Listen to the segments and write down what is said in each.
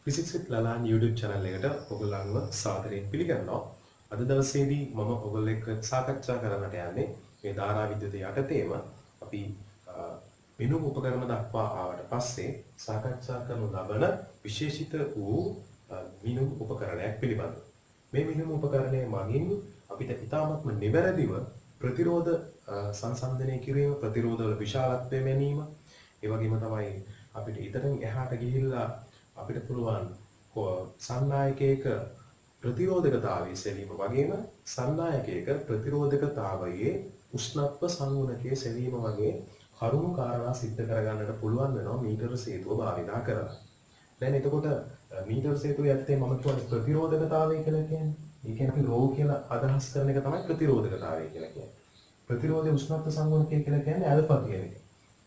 Physics විත් ලලාන් YouTube channel එකට ඔයගොල්ලන්ව සාදරයෙන් පිළිගන්නවා. අද දවසේදී මම ඔයගොල්ලෝ එක්ක සාකච්ඡා කරන්නට යන්නේ මේ ධාරා විද්‍යුත යටතේම අපි මිනුම් උපකරණ දක්වා ආවට පස්සේ සාකච්ඡා කරනු ලබන විශේෂිත වූ මිනුම් උපකරණයක් පිළිබඳව. මේ මිනුම් උපකරණය මගින් අපිට ඉතාමත්ම නිවැරදිව ප්‍රතිරෝධ සංසන්දනය කිරීම, ප්‍රතිරෝධවල විශාලත්වය මැනීම, ඒ වගේම තමයි අපිට ඊටතෙන් එහාට ගිහිල්ලා අපිට පුළුවන් සන්නායකයක ප්‍රතිරෝධකතාවයේ සෙවීම වගේම සන්නායකයක ප්‍රතිරෝධකතාවයේ උෂ්ණත්ව සංගුණකයේ සෙවීම වගේ කරුණු කාරණා සිද්ධ කරගන්නට පුළුවන් වෙනවා මීටර සේතුව භාවිතා කරලා. දැන් එතකොට මීටර සේතුවේ ඇත්තේ මම කියන්නේ ප්‍රතිරෝධකතාවය කියලා කියන්නේ. ඒ කියන්නේ අපි රෝ කියලා අදහස් කරන එක තමයි ප්‍රතිරෝධකතාවය කියලා කියන්නේ. ප්‍රතිරෝධයේ උෂ්ණත්ව සංගුණකය කියලා කියන්නේ ඇල්ෆා කියන එක.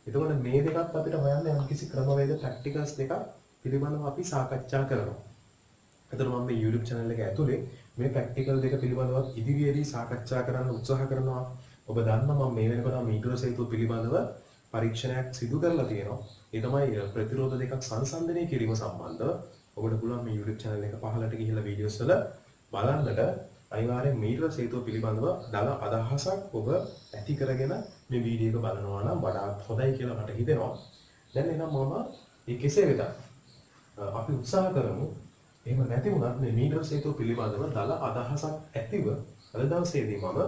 එතකොට මේ දෙකත් අපිට හොයන්න යම්කිසි ක්‍රමවේද ප්‍රැක්ටිකල්ස් දෙකක් පිළිබඳව අපි සාකච්ඡා කරනවා. එතකොට මම මේ YouTube channel එක ඇතුලේ මේ ප්‍රැක්ටිකල් දෙක පිළිබඳව ඉදිරියේදී සාකච්ඡා කරන්න උත්සාහ කරනවා. ඔබ දන්නවා මම මේ වෙනකොට මීටර සේතුව පිළිබඳව පරීක්ෂණයක් සිදු කරලා තියෙනවා. ඒ තමයි ප්‍රතිරෝධ දෙකක් සංසන්දනය කිරීම සම්බන්ධව. ඔබට පුළුවන් මේ YouTube channel එක පහළට ගිහිල්ලා වීඩියෝස් වල බලන්නට අනිවාර්යෙන් මීටර සේතුව පිළිබඳව දල අදහසක් ඔබ ඇති කරගෙන මේ වීඩියෝ එක බලනවා නම් වඩාත් හොඳයි කියලා මට හිතෙනවා. දැන් එහෙනම් මම මේ කෙසේ වෙතත් අපි උත්සාහ කරමු එහෙම නැති වුණත් මේ මීටර සේතුව පිළිබඳව දල අදහසක් ඇතිව අද දවසේදී මම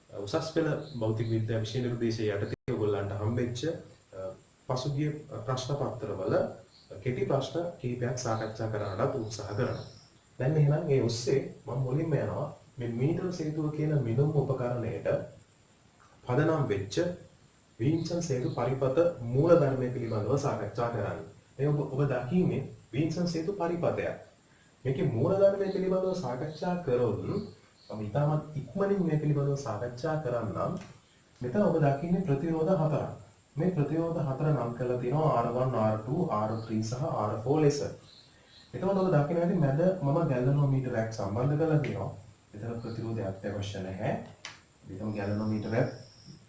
උසස් පෙළ භෞතික විද්‍යා විෂය නිර්දේශය යටතේ ඔයගොල්ලන්ට හම්බෙච්ච පසුගිය ප්‍රශ්න පත්‍රවල කෙටි ප්‍රශ්න කිහිපයක් සාකච්ඡා කරන්නට උත්සාහ කරනවා. දැන් එහෙනම් ඒ ඔස්සේ මම මුලින්ම යනවා මේ මීටර සේතුව කියන මිනුම් උපකරණයට පදනම් වෙච්ච වින්සන් සේතු පරිපත මූලධර්මය පිළිබඳව සාකච්ඡා කරන්න. මේ ඔබ දකින්නේ වින්සන් සේතු පරිපතයක්. මේකේ මූලධර්මය පිළිබඳව සාකච්ඡා කරොත් අපි ඉතාමත් ඉක්මනින් මේ පිළිබඳව සාකච්ඡා කරන්නම්. මෙතන ඔබ දකින්නේ ප්‍රතිරෝධ හතරක්. මේ ප්‍රතිරෝධ හතර නම් කරලා තියෙනවා R1, R2, R3 සහ R4 ලෙස. එතකොට ඔබ දකින්න ඇති මැද මම ගැලනෝමීටරයක් සම්බන්ධ කරලා තියෙනවා. එතන ප්‍රතිරෝධයක් අවශ්‍ය නැහැ. විතම ගැලනෝමීටරයක්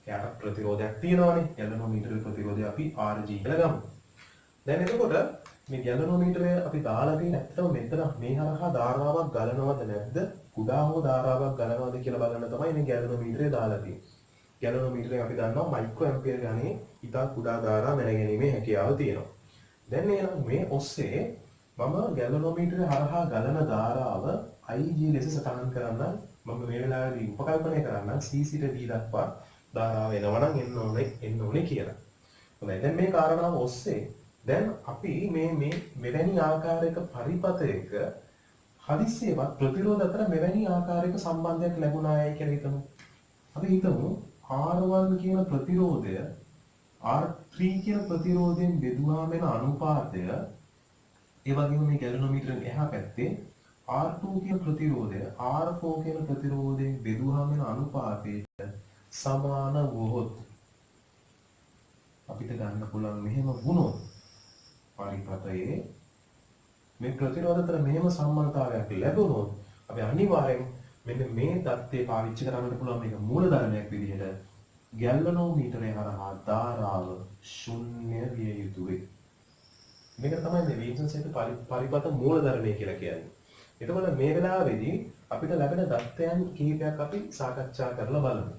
එයාට ප්‍රතිරෝධයක් තියෙනවානේ. ගැලනෝමීටරේ ප්‍රතිරෝධය අපි Rg කියලා ගමු. දැන් එතකොට මේ ගැලනෝමීටරය අපි දාලා තියෙන ඇත්තම මෙතන මේ හරහා ධාරාවක් ගලනවද නැද්ද? කුඩා හෝ ධාරාවක් ගලනවද කියලා බලන්න තමයි මේ ගැලනෝමීටරය දාලා තියෙන්නේ. ගැලනෝමීටරයෙන් අපි දන්නවා මයික්‍රෝ ඇම්පියර් ගණයේ ඉතා කුඩා ධාරා මැනගැනීමේ හැකියාව තියෙනවා. දැන් එහෙනම් මේ ඔස්සේ මම ගැලනෝමීටරය හරහා ගලන ධාරාව Ig ලෙස සටහන් කරන්න මම මේ වෙලාවේදී උපකල්පනය කරන්න C සිට D දක්වා ධාරාව එනවා නම් එන්න ඕනේ කියලා. හොඳයි. දැන් මේ කාරණාව ඔස්සේ දැන් අපි මේ මෙවැනි ආකාරයක පරිපතයක හදිස්සියවත් ප්‍රතිරෝධ අතර මෙවැනි ආකාරයක සම්බන්ධයක් ලැබුණායයි කියලා හිතමු. අපි හිතමු R1 කියන ප්‍රතිරෝධය R3 කියන ප්‍රතිරෝධයෙන් බෙදුවාම වෙන අනුපාතය ඒ වගේම මේ ගැලනෝමීටරෙන් එහා පැත්තේ R2 කියන ප්‍රතිරෝධය R4 කියන ප්‍රතිරෝධයෙන් බෙදුවාම වෙන අනුපාතයට සමාන වුවහොත් අපිට ගන්න පුළුවන් මෙහෙම වුණොත් පරිපතයේ මේ ප්‍රතිරෝධ අතර මෙහෙම සම්බන්ධතාවයක් ලැබුණොත් අපි අනිවාර්යෙන් මෙන්න මේ தත්ත්වය පාවිච්චි කරන්නට පුළුවන් මේක මූලධර්මයක් විදිහට ගැලනෝමීටරය හරහා ධාරාව ශුන්‍ය විය යුතුයි. මේක තමයි මේ වින්සන් සේතු පරිපත මූලධර්මය කියලා කියන්නේ. එතකොට මේ වෙලාවේදී අපිට ලැබෙන தත්ත්වයන් කිහිපයක් අපි සාකච්ඡා කරලා බලමු.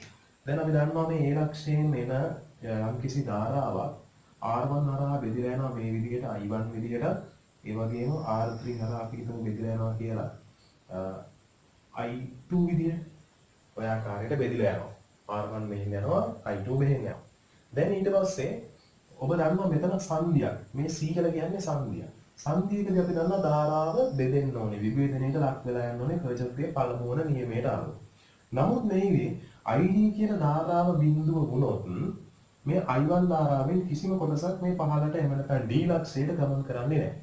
දැන් අපි දන්නවා මේ ඒ ලක්ෂයෙන් එන යම්කිසි ධාරාවක් R1 හරහා බෙදලා යනවා මේ විදිහට I1 විදිහට. ඒ වගේම R3 හරහා අපි හිතමු බෙදලා යනවා කියලා I2 විදිහට. ඔය ආකාරයට බෙදලා යනවා. R1 මෙහෙන් යනවා I2 මෙහෙන් යනවා. දැන් ඊට පස්සේ ඔබ දන්නවා මෙතන සංදියක්. මේ C කියලා කියන්නේ සංදියක්. සංදියකදී අපි දන්නවා ධාරාව බෙදෙන්න ඕනේ. විභේදනයට ලක් වෙලා යන්න ඕනේ කර්චොෆ්ගේ පළමු වන නියමයට අනුව. නමුත් මේදී Ig කියන ධාරාව බිඳුව වුණොත් මේ I1 ධාරාවෙන් කිසිම කොටසක් මේ පහළට එම නැත්නම් D ලක්ෂයට ගමන් කරන්නේ නැහැ.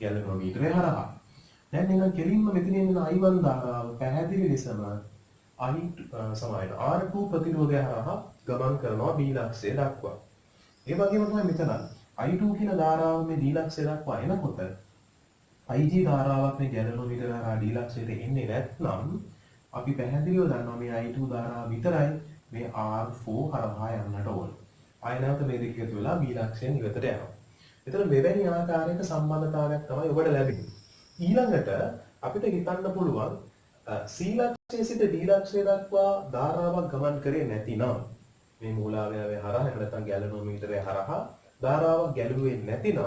ගැලනෝමීටරය හරහා. දැන් එහෙනම් කෙලින්ම මෙතන එන I1 ධාරාව පැහැදිලි ලෙසම R2 ප්‍රතිරෝධය හරහා ගමන් කරනවා D ලක්ෂය දක්වා. ඒ වගේම තමයි මෙතන I2 කියන ධාරාව මේ D ලක්ෂය දක්වා එනකොට Ig ධාරාවක් මේ ගැලනෝමීටර හරහා D ලක්ෂයට එන්නේ නැත්නම් අපි පැහැදිලිව දන්නවා මේ I2 ධාරාව විතරයි මේ R4 හරහා යන්නට ඕන. ආය නැවත මේ දෙක එකතු වෙලා B ලක්ෂයෙන් ඉවතට යනවා. එතන මෙවැනි ආකාරයක සම්බන්ධතාවයක් තමයි ඔබට ලැබෙන්නේ. ඊළඟට අපිට හිතන්න පුළුවන් C ලක්ෂයේ සිට D ලක්ෂය දක්වා ධාරාවක් ගමන් කරේ නැතිනම් මේ මූලාවයවේ හරහා එහෙම නැත්නම් ගැලනෝමීටරය හරහා ධාරාවක් ගැලුවේ නැතිනම්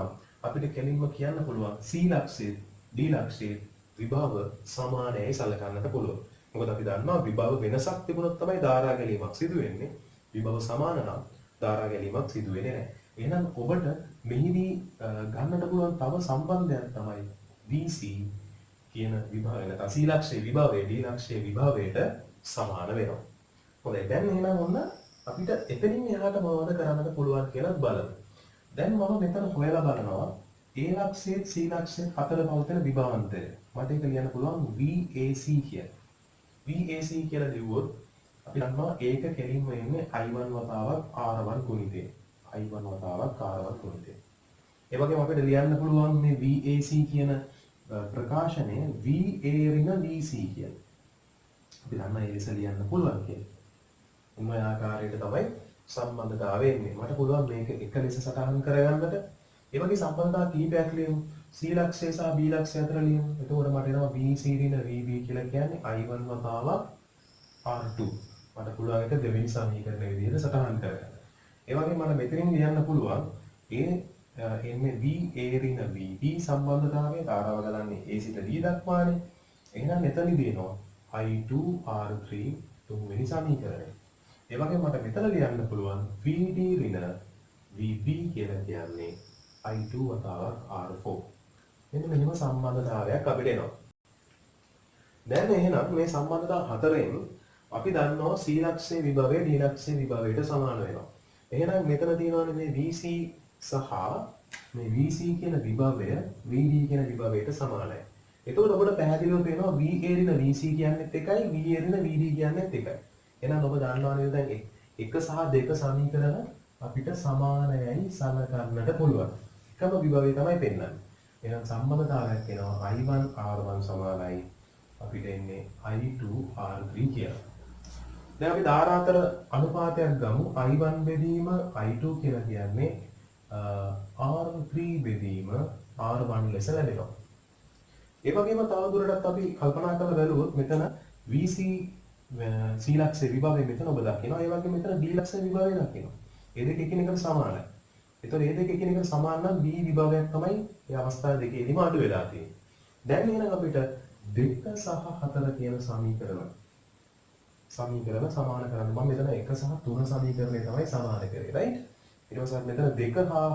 අපිට කෙලින්ම කියන්න පුළුවන් C ලක්ෂයේ D ලක්ෂයේ විභව සමානයි සලකන්නට පුළුවන්. මොකද අපි දන්නවා විභව වෙනසක් තිබුණොත් තමයි ධාරා ගැලීමක් සිදු වෙන්නේ. විභව සමාන නම් ධාරා ගැලීමක් සිදු වෙන්නේ නැහැ. එහෙනම් ඔබට මෙහිදී ගන්නට පුළුවන් තව සම්බන්ධයක් තමයි VC කියන විභවය නැත්නම් C ලක්ෂයේ විභවය D ලක්ෂයේ විභවයට සමාන වෙනවා. හොඳයි දැන් එහෙනම් ඔන්න අපිට එතනින් එහාට මොනවද කරන්නට පුළුවන් කියලා බලමු. දැන් මම මෙතන හොයලා බලනවා A ලක්ෂයේ C ලක්ෂයේ අතර පවතින විභවාන්තරය. මට ඒක ලියන්න පුළුවන් VAC කියලා. VAC කියලා ලිව්වොත් අපි දන්නවා ඒක කෙලින්ම එන්නේ I1 වතාවක් R1 ගුණිතේ. I1 වතාවක් R1 ගුණිතේ. ඒ වගේම අපිට ලියන්න පුළුවන් මේ VAC කියන ප්‍රකාශනය VA ඍණ VC කියලා. අපි දන්නා ඒ ලෙස ලියන්න පුළුවන් කියලා. මේ ආකාරයට තමයි සම්බන්ධතාවය එන්නේ. මට පුළුවන් මේක එක ලෙස සටහන් කරගන්නට. ඒ වගේ සම්බන්ධතා කීපයක් ලියමු. C ලක්ෂය සහ B ලක්ෂය අතර ලියමු. එතකොට මට එනවා VC ඍණ VB කියලා කියන්නේ I1 වතාවක් R2. මට පුළුවන් එක දෙවෙනි සමීකරණය විදිහට සටහන් කරගන්න. ඒ වගේම මට මෙතනින් ලියන්න පුළුවන් එන්නේ VA ඍණ VB සම්බන්ධතාවය ධාරාව ගලන්නේ A සිට D දක්වානේ. එහෙනම් මෙතනදී දෙනවා I2 R3 තුන්වෙනි සමීකරණය. ඒ වගේම මට මෙතන ලියන්න පුළුවන් VD ඍණ VB කියලා කියන්නේ I2 වතාවක් R4. මෙන්න මෙහෙම සම්බන්ධතාවයක් අපිට එනවා. දැන් එහෙනම් මේ සම්බන්ධතා හතරෙන් අපි දන්නවා C ලක්ෂයේ විභවය D ලක්ෂයේ විභවයට සමාන වෙනවා. එහෙනම් මෙතන තියෙනවානේ මේ VC සහ මේ VC කියන විභවය VD කියන විභවයට සමානයි. එතකොට ඔබට පැහැදිලිව පේනවා VA ඍණ VC කියන්නේත් එකයි VA ඍණ VD කියන්නේත් එකයි. එහෙනම් ඔබ දන්නවා නේද දැන් 1 සහ 2 සමීකරණ අපිට සමානයි සලකන්නට පුළුවන්. එකම විභවය තමයි පෙන්වන්නේ. එහෙනම් සම්බන්ධතාවයක් එනවා I1 R1 සමානයි අපිට එන්නේ I2 R3 කියලා. දැන් අපි ධාරා අතර අනුපාතයක් ගමු. I1 බෙදීම I2 කියලා කියන්නේ R3 බෙදීම R1 ලෙස ලැබෙනවා. ඒ වගේම තවදුරටත් අපි කල්පනා කරලා බලුවොත් මෙතන VC C ලක්ෂයේ විභවය මෙතන ඔබ දකිනවා. ඒ වගේම මෙතන D ලක්ෂයේ විභවය දකිනවා. මේ දෙක එකිනෙකට සමානයි. ඒතකොට මේ දෙක එකිනෙකට සමාන නම් B විභවයක් තමයි මේ අවස්ථා දෙකේදීම අඩු වෙලා තියෙන්නේ. දැන් එහෙනම් අපිට 2 සහ 4 කියන සමීකරණ සමාන කරන්න මම මෙතන 1 සහ 3 සමීකරණය තමයි සමාන කරේ right ඊට පස්සේ මෙතන 2 හා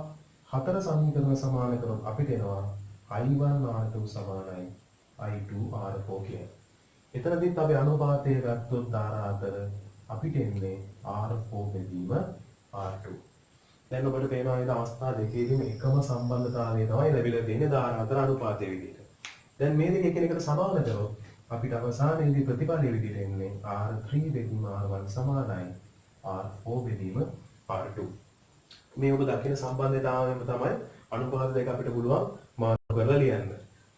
4 සමීකරණ සමාන කරොත් අපිට එනවා I1 R2 සමානයි I2 R4 කියන. එතනදිත් අපි අනුපාතය ගත්තොත් ධාරා අතර අපිට එන්නේ R4 බෙදීම R2. දැන් ඔබට පේනවා මේ අවස්ථා දෙකේදීම එකම සම්බන්ධතාවය තමයි ලැබිලා තියෙන්නේ ධාරා අතර අනුපාතය විදිහට. දැන් මේ දෙක එකිනෙකට සමාන කරොත් අපිට අවසානයේදී ප්‍රතිඵලය විදිහට එන්නේ R3 බෙදීම R1 සමානයි R4 බෙදීම R2. මේ ඔබ දකින සම්බන්ධතාවයම තමයි අනුපාත දෙක අපිට පුළුවන් මාරු කරලා ලියන්න.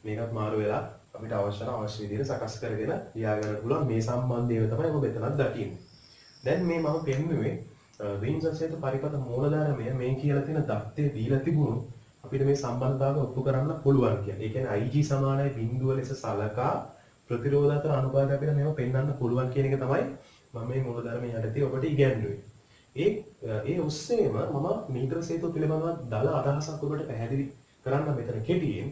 මේකත් මාරු වෙලා අපිට අවශ්‍ය විදිහට සකස් කරගෙන ලියා ගන්න පුළුවන් මේ සම්බන්ධය තමයි ඔබ මෙතනත් දකින්නේ. දැන් මේ මම පෙන්නුවේ වින්සන්සේතු පරිපත මූලධර්මය මේ කියලා තියෙන දත්තේ දීලා තිබුණු අපිට මේ සම්බන්ධතාවය ඔප්පු කරන්න පුළුවන් කියන්නේ. ඒ කියන්නේ IG සමානයි බිඳුව ලෙස සලකා ප්‍රතිරෝධ අතර අනුපාතය අපිට මේව පෙන්වන්න පුළුවන් කියන එක තමයි මම මේ මූලධර්මයේ යටතේ ඔබට ඉගැන්වුවේ. ඒ ඔස්සේම මම මීටර සේතුව පිළිබඳව දල අදහසක් ඔබට පැහැදිලි කරන්න මෙතන කෙටියෙන්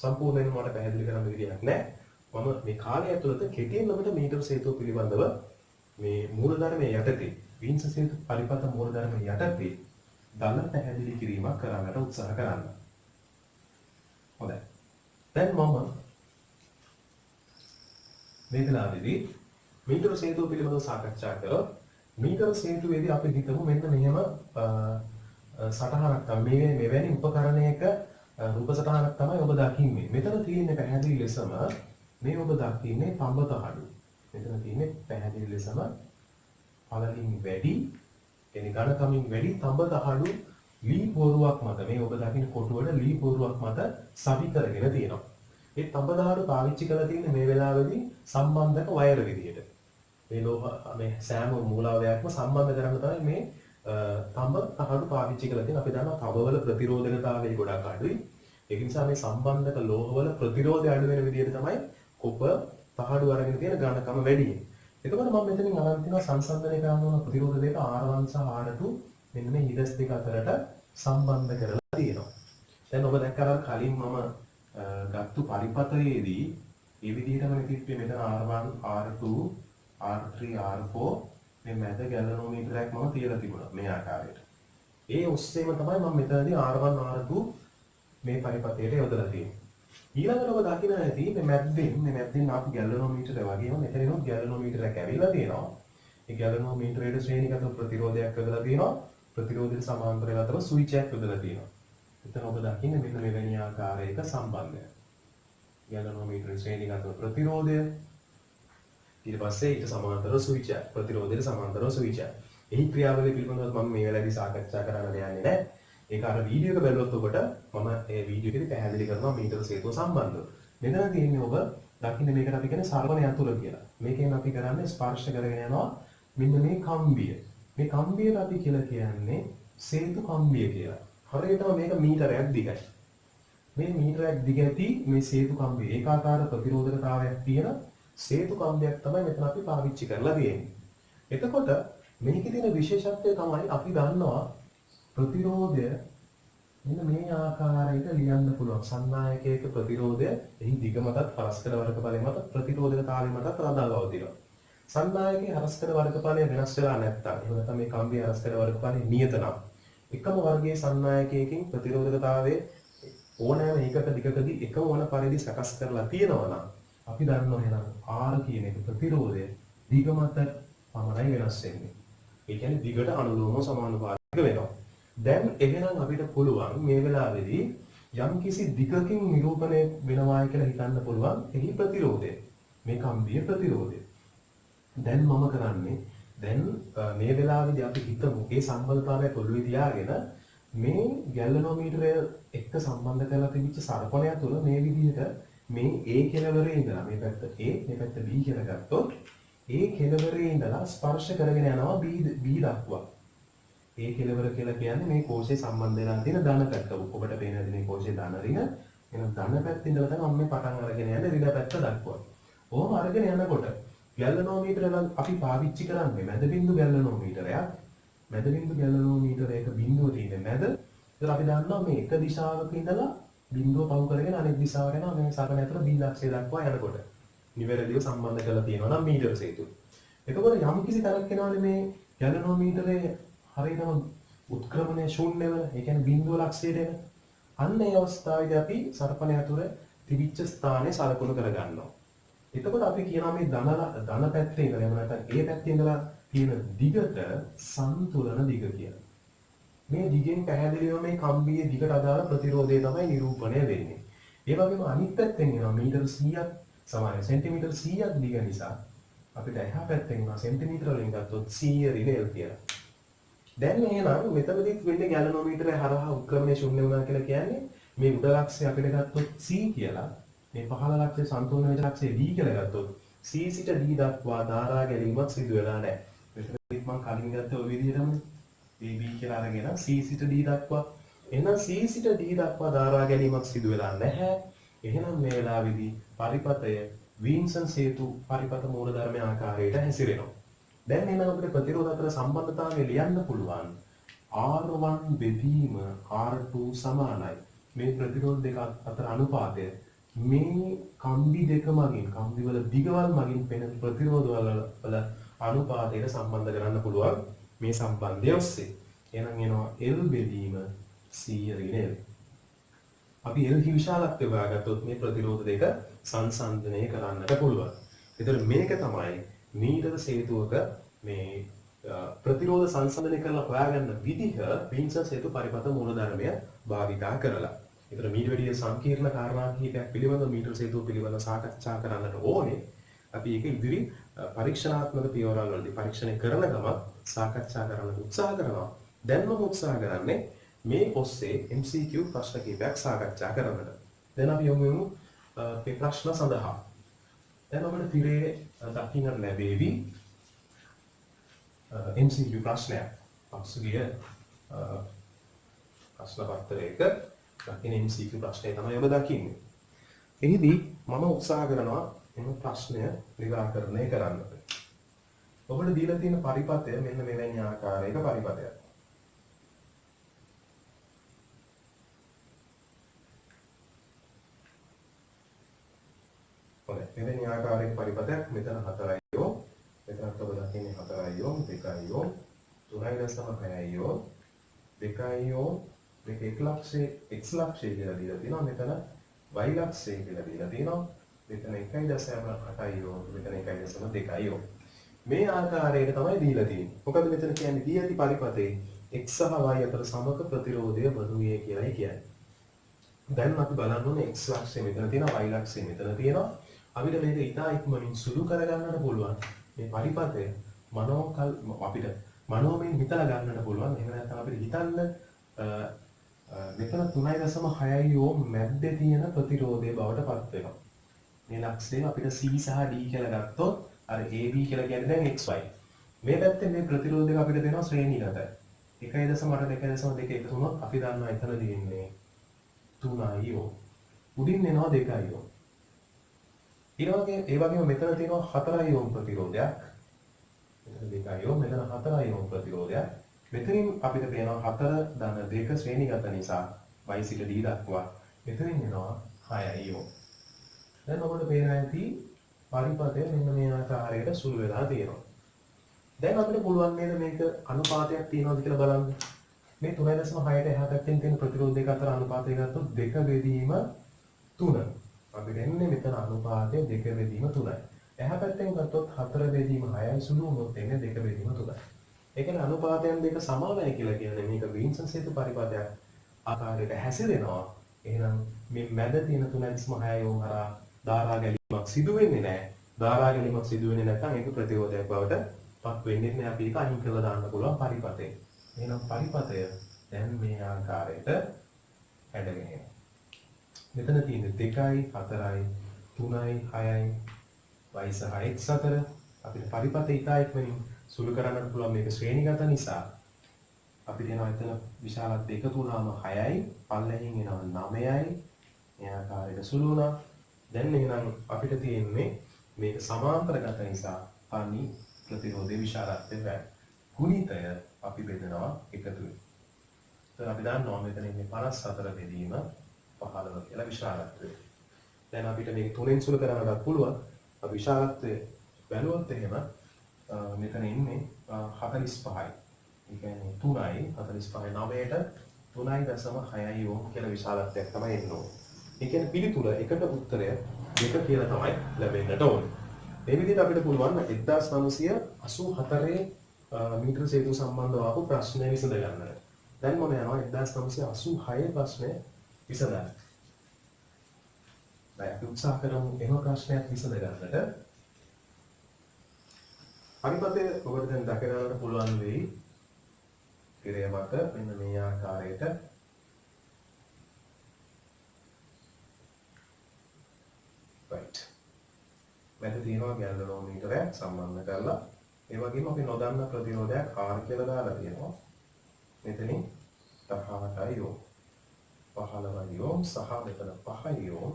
සම්පූර්ණයෙන්ම මට පැහැදිලි කරන්න විදියක් නැහැ. මම මේ කාලය ඇතුළත කෙටියෙන් ඔබට මීටර සේතුව පිළිබඳව මේ මූලධර්මයේ යටතේ වින්සන්සේතු පරිපත මූලධර්මයේ යටතේ දල පැහැදිලි කිරීමක් කරන්නට උත්සාහ කරන්න. හොඳයි. දැන් මම මේ වෙලාවේදී මීටර සේතුව පිළිබඳව සාකච්ඡා කරලා මීටර සේතුවේදී අපි හිතමු මෙන්න මෙහෙම සටහනක් තමයි මෙවැනි උපකරණයක රූප සටහනක් තමයි ඔබ දකින්නේ. මෙතන තියෙන්නේ පැහැදිලි ලෙසම මේ ඔබ දකින්නේ තඹ තහඩු. මෙතන තියෙන්නේ පැහැදිලි ලෙසම පළලින් වැඩි එනි ඝනකමින් වැඩි තඹ තහඩු ලී පොරුවක් මත මේ ඔබ දකින්න කොටුවල ලී පොරුවක් මත සවි කරගෙන තියෙනවා. මේ තඹ තහඩු පාවිච්චි කරලා තියෙන්නේ මේ වෙලාවේදී සම්බන්ධක වයර් විදියට. මේ ලෝහ මේ සෑම මූලාවයක්ම සම්බන්ධ කරන්න තමයි මේ තඹ තහඩු පාවිච්චි කරලා තියෙන අපි දන්නවා තඹවල ප්‍රතිරෝධකතාවය ගොඩක් අඩුයි. ඒක නිසා මේ සම්බන්ධක ලෝහවල ප්‍රතිරෝධය අඩු වෙන විදිහට තමයි කොප තහඩු අරගෙන තියෙන ඝනකම වැඩි. එතකොට මම මෙතනින් අරන් තිනවා සංසන්දනය කරන්න ඕන ප්‍රතිරෝධ දෙක R1 සහ R2 මෙන්න මේ හිදස් දෙක අතරට සම්බන්ධ කරලා තියෙනවා. දැන් ඔබ දැක්කම කලින් මම ගත්තු පරිපතයේදී මේ විදිහටම තිබ්බේ මෙතන R1 R2 R3 R4 මේ මැද ගැලනෝමීටරයක් මම තියලා තිබුණා මේ ආකාරයට. ඒ ඔස්සේම තමයි මම මෙතනදී R1 R2 මේ පරිපතයට යොදලා තියෙන්නේ. ඊළඟට ඔබ දකින්න ඇති මේ මැද්දෙන් ආපු ගැලනෝමීටරය වගේම මෙතනිනුත් ගැලනෝමීටරයක් ඇවිල්ලා තියෙනවා. ඒ ගැලනෝමීටරයේ ශ්‍රේණිගත ප්‍රතිරෝධයක් යොදලා තියෙනවා. ප්‍රතිරෝධයට සමාන්තරව අතර ස්විච් එකක් යොදලා තියෙනවා. එතන ඔබ දකින්නේ මෙන්න මෙවැනි ආකාරයක සම්බන්ධයක්. ගැලනෝමීටරයේ ශ්‍රේණිගත ප්‍රතිරෝධය ඊට පස්සේ ඊට සමාන්තරව ස්විච් එක ප්‍රතිරෝධයට සමාන්තරව ස්විච් එක. එහි ක්‍රියාවලිය පිළිබඳව මම මේ වෙලාවේදී සාකච්ඡා කරන්න යන්නේ නැහැ. ඒක අර වීඩියෝ එක බැලුවොත් ඔබට මම ඒ වීඩියෝ එකේදී පැහැදිලි කරනවා මීටර සේතුව සම්බන්ධව. මෙතන තියෙන්නේ ඔබ දකින්න මේකට අපි කියන්නේ සරවණ යතුර කියලා. මේකෙන් අපි කරන්නේ ස්පර්ශ කරගෙන යනවා මෙන්න මේ කම්බිය. මේ කම්බියට අපි කියලා කියන්නේ සේතු කම්බිය කියලා. හරියටම මේක මීටරයක් දිගයි. මේ මීටරයක් දිග ඇති මේ සේතු කම්බිය ඒකාකාර ප්‍රතිරෝධකතාවයක් තියෙන සේතු කම්බියක් තමයි මෙතන අපි පාවිච්චි කරලා තියෙන්නේ. එතකොට මේකේ තියෙන විශේෂත්වය තමයි අපි දන්නවා ප්‍රතිරෝධය මෙන්න මේ ආකාරයට ලියන්න පුළුවන්. සන්නායකයක ප්‍රතිරෝධය එහි දිග මතත් පරස්පර වර්ගඵලය මත ප්‍රතිරෝධකතාවය මතත් අදාළව තියෙනවා. සන්නායකයේ හරස්කඩ වර්ගඵලය වෙනස් වෙලා නැත්තම් එහෙම නැත්නම් මේ කම්බියේ හරස්කඩ වර්ගඵලය නියත නම් එකම වර්ගයේ සන්නායකයකින් ප්‍රතිරෝධකතාවය ඕනෑම එකක දිගකදී එකම වන පරිදි සකස් කරලා තියෙනවා නම් අපි දන්නවා එහෙනම් R කියන එක ප්‍රතිරෝධය දිග මත පමණයි වෙනස් වෙන්නේ. ඒ කියන්නේ දිගට අනුලෝම සමානුපාතික වෙනවා. දැන් එහෙනම් අපිට පුළුවන් මේ වෙලාවේදී යම්කිසි දිගකින් නිරූපණය වෙනවා කියලා හිතන්න පුළුවන් එහි ප්‍රතිරෝධය. මේ කම්බියේ ප්‍රතිරෝධය. දැන් මම කරන්නේ දැන් මේ වෙලාවේදී අපි හිතමු ඒ සම්බන්ධතාවය පොළොවේ තියාගෙන මේ ගැලනෝමීටරය එක්ක සම්බන්ධ කරලා තිබිච්ච සරපණය තුළ මේ විදිහට මේ A කෙලවරේ ඉඳලා මේ පැත්ත A මේ පැත්ත B කියලා ගත්තොත් A කෙලවරේ ඉඳලා ස්පර්ශ කරගෙන යනවා B දක්වා. A කෙලවර කියලා කියන්නේ මේ කෝෂේ සම්බන්ධ වෙලා තියෙන ධන පැත්ත. ඔබට පේන මේ කෝෂේ ධන රින එහෙනම් ධන පැත්ත ඉඳලා තමයි මම මේ පටන් අරගෙන යන්නේ ඍණ පැත්ත දක්වා. ඕම අරගෙන යනකොට ගැලනෝමීටර නම් අපි පාවිච්චි කරන්නේ මැද බිඳු ගැලනෝමීටරයක්. මැද බිඳු ගැලනෝමීටරයක බිඳුව තියෙන මැද. ඒතර අපි දන්නවා මේ එක දිශාවක ඉඳලා බිඳුව පහු කරගෙන අනෙක් දිශාවට යනවා මේ සරණ ඇතුළ B අක්ෂය දක්වා යනකොට. නිවැරදිව සම්බන්ධ කරලා තියෙනවා නම් මීටර සේතුව. එතකොට යම් කිසි තරක් වෙනවානේ මේ ගැලනෝමීටරයේ හරියටම උත්ක්‍රමණය ශූන්‍ය වෙන. ඒ කියන්නේ බිඳුව ලක්ෂයට එන. අන්න ඒ අවස්ථාවේදී අපි සරපණය අතුර තිබිච්ච ස්ථානය සලකුණු කරගන්නවා. එතකොට අපි කියනවා මේ ධන පැත්තේ ඉඳලා එහෙම නැත්නම් ඒ පැත්තේ ඉඳලා තියෙන දිගට සන්තුලන දිග කියලා. මේ දිගෙන් පැහැදිලිව මේ කම්බියේ දිගට අදාළ ප්‍රතිරෝධය තමයි නිරූපණය වෙන්නේ. ඒ වගේම අනිත් පැත්තෙන් එනවා මීටර 100ක් සමාන සෙන්ටිමීටර 100ක් දිග නිසා අපිට එහා පැත්තෙන් එනවා සෙන්ටිමීටර වලින් ගත්තොත් 100 රිලෙල් කියලා. දැන් එහෙනම් මෙතනදිත් වෙන්නේ ගැලනෝමීටරය හරහා උත්ක්‍රමණය ශූන්‍ය වුණා කියලා කියන්නේ මේ උඩ ලක්ෂය අපිට ගත්තොත් C කියලා මේ පහළ ලක්ෂයේ සම්පූර්ණ වෙච්ච ලක්ෂය D කියලා ගත්තොත් C සිට D දක්වා ධාරා ගැනීමක් සිදු වෙලා නැහැ. මෙතනදිත් මම කලින් ගත්ත ඔය විදිහටම AB කියලා අරගෙන C සිට D දක්වා එහෙනම් C සිට D දක්වා ධාරා ගැනීමක් සිදු වෙලා නැහැ. එහෙනම් මේ වෙලාවේදී පරිපතය වින්සන් සේතු පරිපත මූලධර්ම ආකාරයට හැසිරෙනවා. දැන් එහෙනම් අපිට ප්‍රතිරෝධ අතර සම්බන්ධතාවය ලියන්න පුළුවන් R1 බෙදීම R2 සමානයි. මේ ප්‍රතිරෝධ දෙක අතර අනුපාතය මේ කම්බි දෙක මගින් කම්බි වල දිගවල් මගින් පෙනෙන ප්‍රතිරෝධ වල අනුපාතයට සම්බන්ධ කරන්න පුළුවන් මේ සම්බන්ධය ඔස්සේ. එහෙනම් එනවා L බෙදීම 100 ඍණ L. අපි L කි විශාලත්වය හොයාගත්තොත් මේ ප්‍රතිරෝධ දෙක සංසන්දනය කරන්නට පුළුවන්. ඒතර මේක තමයි මීටර සේතුවක මේ ප්‍රතිරෝධ සංසන්දනය කරලා හොයාගන්න විදිහ වින්සන් සේතු පරිපත මූලධර්මය භාවිතා කරලා. ඒතර මීට වැඩි සංකීර්ණ කාරණා කිහිපයක් පිළිබඳව මීටර සේතුව පිළිබඳව සාකච්ඡා කරන්නට ඕනේ. අපි ඒක ඉදිරි පරීක්ෂණාත්මක පියවරල් වලදී පරීක්ෂණය කරන ගමන් සාකච්ඡා කරන්න උත්සාහ කරනවා. දැන් මම උත්සාහ කරන්නේ මේ ඔස්සේ MCQ ප්‍රශ්න කිහිපයක් සාකච්ඡා කරන්නට. දැන් අපි යමු මේ ප්‍රශ්න සඳහා. දැන් අපිට තිරේ දකින්න ලැබෙවි MCQ ප්‍රශ්නයක්. පසුගිය ප්‍රශ්න පත්‍රයක දකින MCQ ප්‍රශ්නය තමයි ඔබ දකින්නේ. එහිදී මම උත්සාහ කරනවා එම ප්‍රශ්නය නිරාකරණය කරන්නට. ඔබට දීලා තියෙන පරිපථය මෙන්න මෙවැනි ආකාරයක පරිපථයක්. හොඳයි. මෙවැනි ආකාරයක පරිපථයක් මෙතන 4යි යෝ. මෙතනත් ඔබ දකින්නේ 4යි යෝ, 2යි යෝ, 3.6යි යෝ, 2යි යෝ, මේක x ලක්ෂය කියලා දීලා තියෙනවා. මෙතන y ලක්ෂය කියලා දීලා තියෙනවා. මෙතන 1.8යි යෝ, මෙතන 1.2යි යෝ. මේ ආකාරයට තමයි දීලා තියෙන්නේ. මොකද මෙතන කියන්නේ දී ඇති පරිපථයේ x සහ y අතර සමක ප්‍රතිරෝධය බඳුයේ කියලායි කියන්නේ. දැන් අපි බලන්න ඕනේ x ලක්ෂය මෙතන තියෙනවා, y ලක්ෂය මෙතන තියෙනවා. අපිට මේක ඉතා ඉක්මනින් සුළු කරගන්නට පුළුවන්. මේ පරිපථය අපිට මනෝමයෙන් හිතලා ගන්නට පුළුවන්. එහෙම නැත්නම් අපිට හිතන්න මෙතන 3.6 ඕම් මැද්දේ තියෙන ප්‍රතිරෝධය බවට පත් වෙනවා. මේ ලක්ෂය අපිට C සහ D කියලා ගත්තොත් අර AB කියලා කියන්නේ දැන් XY. මේ පැත්තේ මේ ප්‍රතිරෝධය අපිට දෙනවා ශ්‍රේණිගතයි. 1.8 2.2 එකතු වුණොත් අපි දන්නවා එතන දෙන්නේ 3යි ඕම්. උඩින් එනවා 2යි ඕම්. ඒ වගේම මෙතන තියෙනවා 4යි ඕම් ප්‍රතිරෝධයක්. මෙතන 2යි ඕම්, මෙතන 4යි ඕම් ප්‍රතිරෝධයක්. මෙතනින් අපිට පේනවා 4 ධන 2 ශ්‍රේණිගත නිසා y සිට d දක්වා මෙතනින් එනවා 6යි ඕම්. දැන් ඔබට පේනවා ඇති පරිපථය මෙන්න මේ ආකාරයට සුළු වෙලා තියෙනවා. දැන් අපිට පුළුවන් නේද මේක අනුපාතයක් තියනවාද කියලා බලන්න. මේ 3.6ට එහා පැත්තෙන් තියෙන ප්‍රතිරෝධ දෙක අතර අනුපාතය ගත්තොත් 2 බෙදීම 3. අපිට එන්නේ මෙතන අනුපාතය 2 බෙදීම 3යි. එහා පැත්තෙන් ගත්තොත් 4 බෙදීම 6යි සුළු වුණොත් එන්නේ 2 බෙදීම 3යි. ඒ කියන්නේ අනුපාතයන් දෙක සමානයි කියලා කියන්නේ මේක වින්සන් සේතු පරිපථයක් ආකාරයට හැසිරෙනවා. එහෙනම් මේ මැද තියෙන 3.6 ඕම් හරහා ධාරා ගැලීමක් සිදු වෙන්නේ නැහැ. ධාරා ගැලීමක් සිදු වෙන්නේ නැත්නම් ඒක ප්‍රතිරෝධයක් බවට පත් වෙන්නේ නැහැ. අපි ඒක අයින් කරලා දාන්න පුළුවන් පරිපථයෙන්. එහෙනම් පරිපථය දැන් මේ ආකාරයට හැඩගෙන එනවා. මෙතන තියෙන්නේ 2යි 4යි 3යි 6යි y සහ x අතර අපිට පරිපථය ඉතා ඉක්මනින් සුළු කරන්නට පුළුවන්. මේක ශ්‍රේණිගත නිසා අපි දෙනවා එතන විශාලත් එකතු වුණාම 6යි, පල්ලෙහින් එනවා 9යි. මේ ආකාරයට සුළු වුණා. දැන් එහෙනම් අපිට තියෙන්නේ මේක සමාන්තරගත නිසා තනි ප්‍රතිරෝධයේ විශාලත්වය වැඩි. ගුණිතය අපි බෙදනවා එකතුවෙන්. එතන අපි දන්නවා මෙතන ඉන්නේ 54 බෙදීම 15 කියලා විශාලත්වය. දැන් අපිට මේක තුනෙන් සුළු කරන්නත් පුළුවන්. අපි විශාලත්වය බැලුවොත් එහෙම මෙතන ඉන්නේ 45යි. ඒ කියන්නේ 3යි 45යි 9ට 3.6යි ඕම් කියලා විශාලත්වයක් තමයි එන්න ඕනේ. ඒ කියන්නේ පිළිතුර එකට උත්තරය 2 කියලා තමයි ලැබෙන්නට ඕනේ. මේ විදිහට අපිට පුළුවන් 1984 මීටර සේතු සම්බන්ධව ආපු ප්‍රශ්නය විසඳ ගන්නට. දැන් මම යනවා 1986 ප්‍රශ්නය විසඳන්න. දැන් අපි උත්සාහ කරමු එහෙම ප්‍රශ්නයක් විසඳ ගන්නට. පරිපථය ඔබට දැන් දැක ගන්නට පුළුවන් වෙයි. තිරය මත මෙන්න මේ ආකාරයට right. මැද තියෙනවා ගැලනෝමීටරයක් සම්බන්ධ කරලා ඒ වගේම අපි නොදන්න ප්‍රතිරෝධයක් R කියලා දාලා තියෙනවා. මෙතනින් 18යි ඕම් 15යි ඕම් සහ මෙතන 5යි ඕම්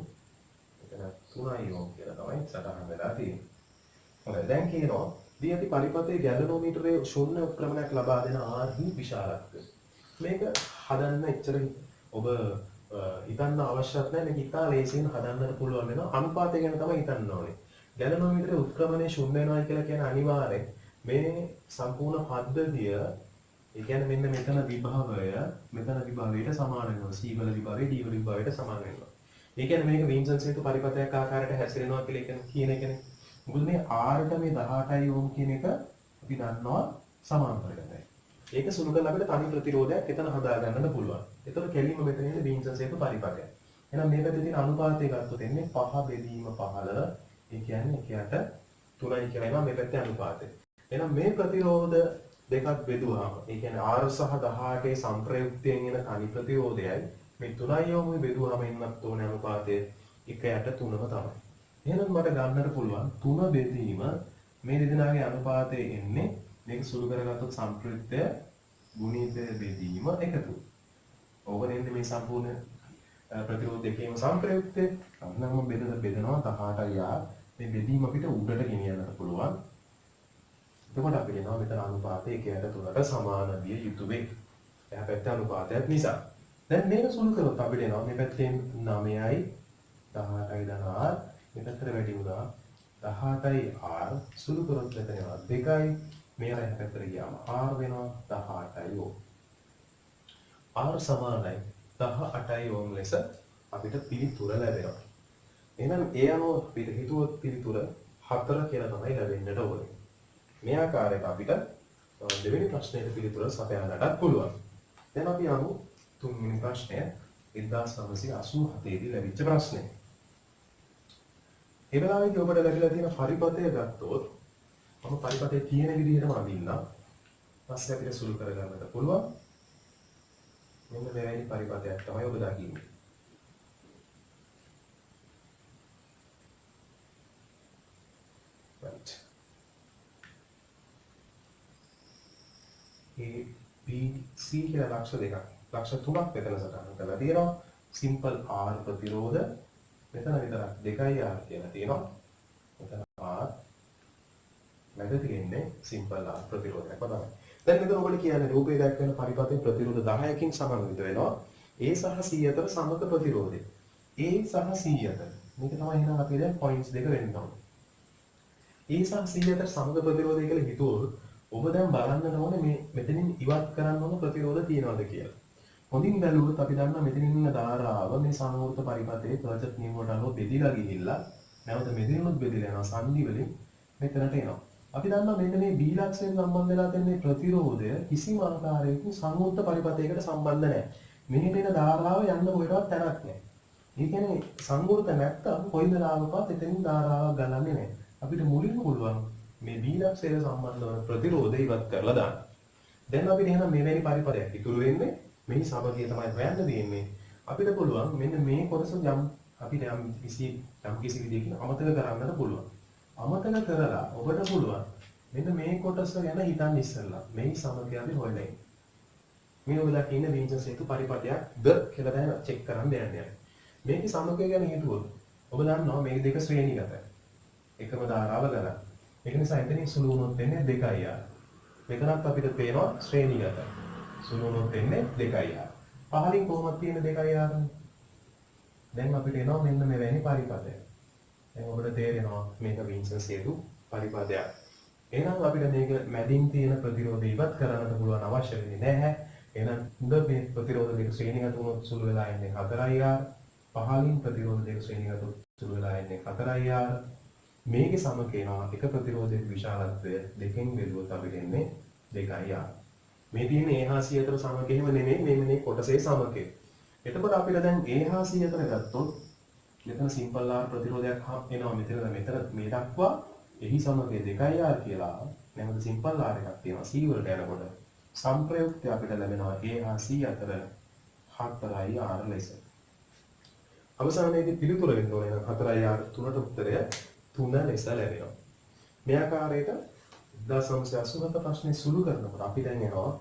මෙතන 3යි ඕම් කියලා තමයි සටහන් වෙලා තියෙන්නේ. හොඳයි දැන් කියනවා දී ඇති පරිපථයේ ගැලනෝමීටරයේ ශූන්‍ය උත්ක්‍රමණයක් ලබා දෙන R විශාලත්වය. මේක හදන්න එච්චර ඔබ හිතන්න අවශ්‍යත් නැහැ. මේක ඉතා ලේසියෙන් හදන්නට පුළුවන් වෙනවා. අනුපාතය ගැන තමයි හිතන්න ඕනේ. ගැලනෝමීටරයේ උත්ක්‍රමණය ශූන්‍ය වෙනවා කියලා කියන්නේ අනිවාර්යෙන් මේ සම්පූර්ණ පද්ධතිය ඒ කියන්නේ මෙන්න මෙතන විභවය මෙතන විභවයට සමාන වෙනවා. C වල විභවය D වල විභවයට සමාන වෙනවා. ඒ කියන්නේ මේක වින්සන් සේතු පරිපථයක් ආකාරයට හැසිරෙනවා කියලා කියන එකනේ. මොකද මේ R ට මේ 18යි ඕම් කියන එක අපි දන්නවා සමාන්තරගතයි. ඒක සුළු කරලා අපිට තනි ප්‍රතිරෝධයක් එතන හදා ගන්නත් පුළුවන්. ඒතර කෙලින්ම මෙතන ඉන්නේ වින්සන් සේතු පරිපථය. එහෙනම් මේ පැත්තේ තියෙන අනුපාතය ගත්තොත් එන්නේ 5 බෙදීම 15. ඒ කියන්නේ 1ට 3යි කියලා එනවා මේ පැත්තේ අනුපාතය. එහෙනම් මේ ප්‍රතිරෝධ දෙකක් බෙදුවාම ඒ කියන්නේ R සහ 18 සංප්‍රයුක්තයෙන් එන තනි ප්‍රතිරෝධයයි මේ 3යි ඕම බෙදුවාම එන්නත් ඕනේ අනුපාතය 1ට 3ම තමයි. එහෙනම් මට ගන්නට පුළුවන් 3 බෙදීම මේ දෙදෙනාගේ අනුපාතය එන්නේ මේක සුළු කරගත්තොත් සංප්‍රයුක්තය ගුණිත බෙදීම එකතු. ඕක නේද මේ සම්පූර්ණ ප්‍රතිරෝධ දෙකේම සංප්‍රයුක්තය. අන්න මම බෙදනවා 18යි r. මේ බෙදීම අපිට උඩට ගෙනියන්නත් පුළුවන්. එතකොට අපි කියනවා මෙතන අනුපාතය 1:3ට සමාන විය යුතුය. එහා පැත්තේ අනුපාතයක් නිසා. දැන් මේක සුළු කරොත් අපිට එනවා මේ පැත්තෙන් 9යි 18යි ධන r. මේ පැත්තට වැඩි වුණා 18යි r. සුළු කරොත් මෙතන එනවා 2යි. මේ අර එහා පැත්තට ගියාම r වෙනවා 18යි ඕම්. r සමානයි 18යි ඕම් ලෙස අපිට පිළිතුර ලැබෙනවා. එහෙනම් ඒ අනුව අපිට හිතුවොත් පිළිතුර 4 කියලා තමයි ලැබෙන්නට ඕනේ. මේ ආකාරයට අපිට දෙවෙනි ප්‍රශ්නයට පිළිතුර සපයන්නටත් පුළුවන්. දැන් අපි යමු තුන්වෙනි ප්‍රශ්නය 1987 දී ලැබිච්ච ප්‍රශ්නය. ඒ වෙලාවේදී ඔබට ලැබිලා තියෙන පරිපතය ගත්තොත් මම පරිපතේ තියෙන විදිහටම අඳින්නම්. පස්සේ අපිට සුළු කරගන්නට පුළුවන්. මෙන්න මෙවැනි පරිපතයක් තමයි ඔබ දකින්නේ. right. A B C කියලා ලක්ෂ දෙකක්. ලක්ෂ තුනක් මෙතන සටහන් කරලා තියෙනවා. සිම්පල් R ප්‍රතිරෝධ මෙතන විතරක් 2R කියලා තියෙනවා. මෙතන R මැද තියෙන්නේ සිම්පල් R ප්‍රතිරෝධයක් තමයි. දැන් මෙතන ඔබට කියන්නේ රූපේ දක්වන පරිපතේ ප්‍රතිරෝධ 10කින් සමන්විත වෙනවා. A සහ C අතර සමග ප්‍රතිරෝධය. A සහ C අතර. මේක තමයි එහෙනම් අපි දැන් පොයින්ට්ස් දෙක වෙන්න ඕනේ. A සහ C අතර සමග ප්‍රතිරෝධය කියලා හිතුවොත් ඔබ දැන් බලන්න ඕනේ මේ මෙතනින් ඉවත් කරන්න ඕන ප්‍රතිරෝධ තියනවාද කියලා. හොඳින් බැලුවොත් අපි දන්නවා මෙතනින් ඉන්න ධාරාව මේ සමවෘත පරිපතේ ප්‍රජත් නියම වලට අනුව බෙදිලා ගිහිල්ලා නැවත මෙතනිනුත් බෙදිලා යනවා සංදි වලින් මෙතනට එනවා. අපි දන්නවා මෙන්න මේ B ලක්ෂයෙන් සම්බන්ධ වෙලා තියෙන මේ ප්‍රතිරෝධය කිසිම ආකාරයකින් සංවෘත පරිපතයකට සම්බන්ධ නැහැ. මෙහෙට එන ධාරාව යන්න කොහෙටවත් තැනක් නැහැ. ඒ කියන්නේ සංවෘත නැත්තම් කොයි වෙලාවකවත් එතනින් ධාරාවක් ගලන්නේ නැහැ. අපිට මුලින්ම පුළුවන් මේ B ලක්ෂයට සම්බන්ධ වන ප්‍රතිරෝධය ඉවත් කරලා දාන්න. දැන් අපිට එහෙනම් මෙවැනි පරිපතයක් ඉතුරු වෙන්නේ මේ සමගිය තමයි හොයන්න තියෙන්නේ. අපිට පුළුවන් මෙන්න මේ කොටස අපිට යම් කිසි විදිහකින් අමතක කරන්නත් පුළුවන්. අමතක කරලා ඔබට පුළුවන් මෙන්න මේ කොටස ගැන හිතන්න ඉස්සෙල්ලා මේ සමගිය අපි හොයලා ඉන්නේ. මේ ඔයලා කියන වින්ජන් සේතු පරිපතයක්ද කියලා දැන් චෙක් කරන්න යන්නේ. මේකේ සමගිය ගැන හිතුවොත් ඔබ දන්නවා මේ දෙක ශ්‍රේණිගතයි. එකම ධාරාව ගන්න. ඒක නිසා එතනින් සුළු වුණොත් වෙන්නේ 2R. මෙතනත් අපිට පේනවා ශ්‍රේණිගතයි. සුළු වුණොත් වෙන්නේ 2R. පහලින් කොහොමද තියෙන්නේ 2R? දැන් අපිට එනවා මෙන්න මෙවැනි පරිපතයක්. දැන් ඔබට තේරෙනවා මේක වින්සන් සේතු පරිපතයක්. එහෙනම් අපිට මේක මැදින් තියෙන ප්‍රතිරෝධය ඉවත් කරන්නට පුළුවන් අවශ්‍ය වෙන්නේ නැහැ. එහෙනම් උඩ මේ ප්‍රතිරෝධ දෙක ශ්‍රේණිගත වුණොත් සුළු වෙලා ඉන්නේ 4R. පහලින් ප්‍රතිරෝධ දෙක ශ්‍රේණිගත සුළු වෙලා ඉන්නේ 4R. මේකේ සමකේනවා එක ප්‍රතිරෝධයේ විශාලත්වය දෙකෙන් බෙදුවොත් අපිට එන්නේ 2R. මේ තියෙන A හා C අතර සමකේම නෙමෙයි මේ කොටසේ සමකේ. එතකොට අපිට දැන් A හා C අතර ගත්තොත් මෙතන සිම්පල් R ප්‍රතිරෝධයක් එනවා මෙතන මේ දක්වා එහි සමකේ 2R කියලා. නැවත සිම්පල් R එකක් තියෙනවා C වලට යනකොට සංප්‍රයුක්තය අපිට ලැබෙනවා A හා C අතර 4R ලෙස. අවසානයේදී පිළිතුර වෙන්න ඕනේ නම් 4R 3ට උත්තරය 3 ලෙස ලැබෙනවා. මේ ආකාරයට 1987 ප්‍රශ්නේ සුළු කරනකොට අපි දැන් එනවා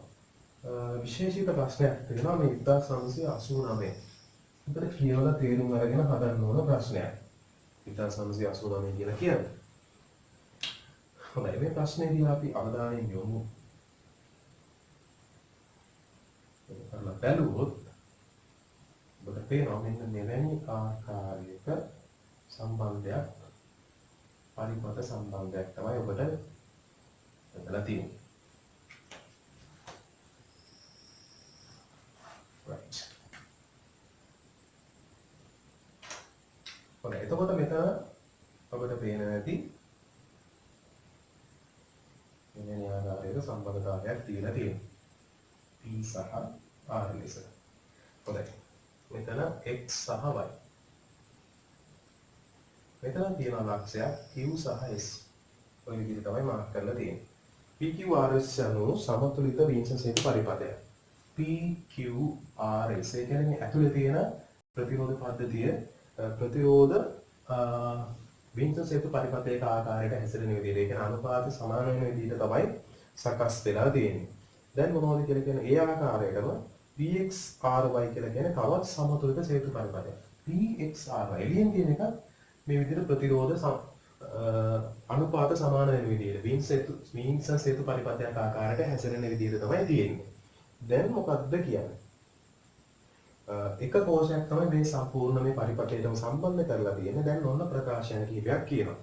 විශේෂිත ප්‍රශ්නයක් තියෙනවා මේ 1989. උතර කියවලා තේරුම් අරගෙන හදන්න ඕන ප්‍රශ්නයක්. 1989 කියලා කියන්නේ. හොඳයි මේ ප්‍රශ්නේදී අපි අවධානයෙන් යොමු කරලා බලුවොත් ඔබට පේනවා මෙන්න මෙවැනි ආකාරයක සම්බන්ධයක් පරිපත සම්බන්ධයක් තමයි ඔබට එතන තියෙන්නේ. right. හොඳයි එතකොට මෙතන ඔබට පේන නැති මෙවැනි ආකාරයක සම්බන්ධතාවයක් තියලා තියෙනවා. P සහ R ලෙස. හොඳයි. මෙතන X සහ Y. මෙතන තියෙන ලක්ෂයක් Q සහ S. ඔය විදිහට තමයි මාක් කරලා තියෙන්නේ. PQRS යනු සමතුලිත වින්සන් සේතු පරිපතය. PQRS ඒ කියන්නේ ඇතුලේ තියෙන ප්‍රතිරෝධ පද්ධතිය ප්‍රතිරෝධ වින්සන් සේතු පරිපතයක ආකාරයට හැසිරෙන විදිහට ඒ කියන්නේ අනුපාත සමාන වෙන විදිහට තමයි සකස් වෙලා තියෙන්නේ. දැන් මොනවද කියලා කියන්නේ ඒ ආකාරයටම pxry කියලා කියන්නේ තවත් සමතුලිත හේතු පරිපථයක්. pxry එළියෙන් තියෙන එක මේ විදිහට ප්‍රතිරෝධ අනුපාත සමාන වෙන විදිහට වීන්ස් හේතු පරිපථයක් ආකාරයට හැසිරෙන විදිහට තමයි තියෙන්නේ. දැන් මොකක්ද කියන්නේ? එක කෝෂයක් තමයි මේ සම්පූර්ණ මේ පරිපථයටම සම්බන්ධ කරලා තියෙන්නේ. දැන් ඔන්න ප්‍රකාශන කිහිපයක් කියනවා.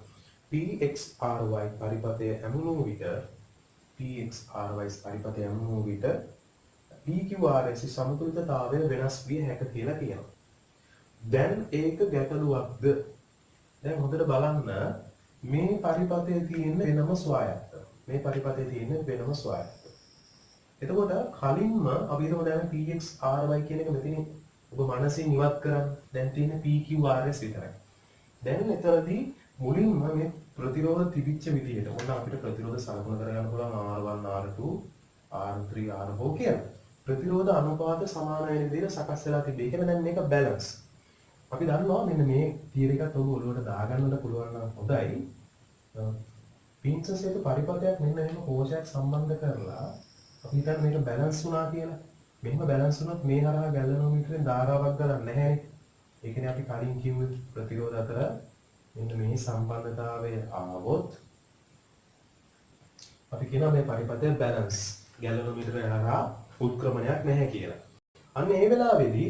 pxry පරිපථය ඇමුණු විට පරිපථය ඇමුණු විට pqrs සමතුලිතතාවය වෙනස් විය හැක කියලා කියනවා. දැන් ඒක ගැටලුවක්ද? දැන් හොඳට බලන්න මේ පරිපථයේ තියෙන වෙනම ස්වායත්ත. මේ පරිපථයේ තියෙන වෙනම ස්වායත්ත. එතකොට කලින්ම අපි හිතමු දැන් pxry කියන එක මෙතන ඔබ මනසින් ඉවත් කරන්න. දැන් තියෙන pqrs විතරයි. දැන් එතනදී මුලින්ම මේ ප්‍රතිරෝධ තිබිච්ච විදිහට ඔන්න අපිට ප්‍රතිරෝධ සලකුණු කරගන්න පුළුවන් R1 R2 R3 R4 කියලා. ප්‍රතිරෝධ අනුපාත සමාන වෙන විදිහට සකස් වෙලා තිබේ. කියන දැන් මේක බැලන්ස්. අපි දන්නවා මෙන්න මේ තියරි එකත් ඔබ ඔළුවට දාගන්නට පුළුවන් නම් හොඳයි. පින්සස් එක පරිපථයක් මෙන්න එහෙම කෝෂයක් සම්බන්ධ කරලා අපි හිතන්නේ මේක බැලන්ස් වුණා කියලා. මෙහෙම බැලන්ස් වුණොත් මේ හරහා ගැලනෝමීටරෙන් ධාරාවක් ගන්න නැහැ. ඒ කියන්නේ අපි කලින් කිව්ව ප්‍රතිරෝධ අතර මෙන්න මේ සම්බන්ධතාවය ආවොත් අපි කියනවා මේ පරිපථය බැලන්ස්. ගැලනෝමීටරය හරහා උත්ක්‍රමණයක් නැහැ කියලා. අන්න ඒ වෙලාවේදී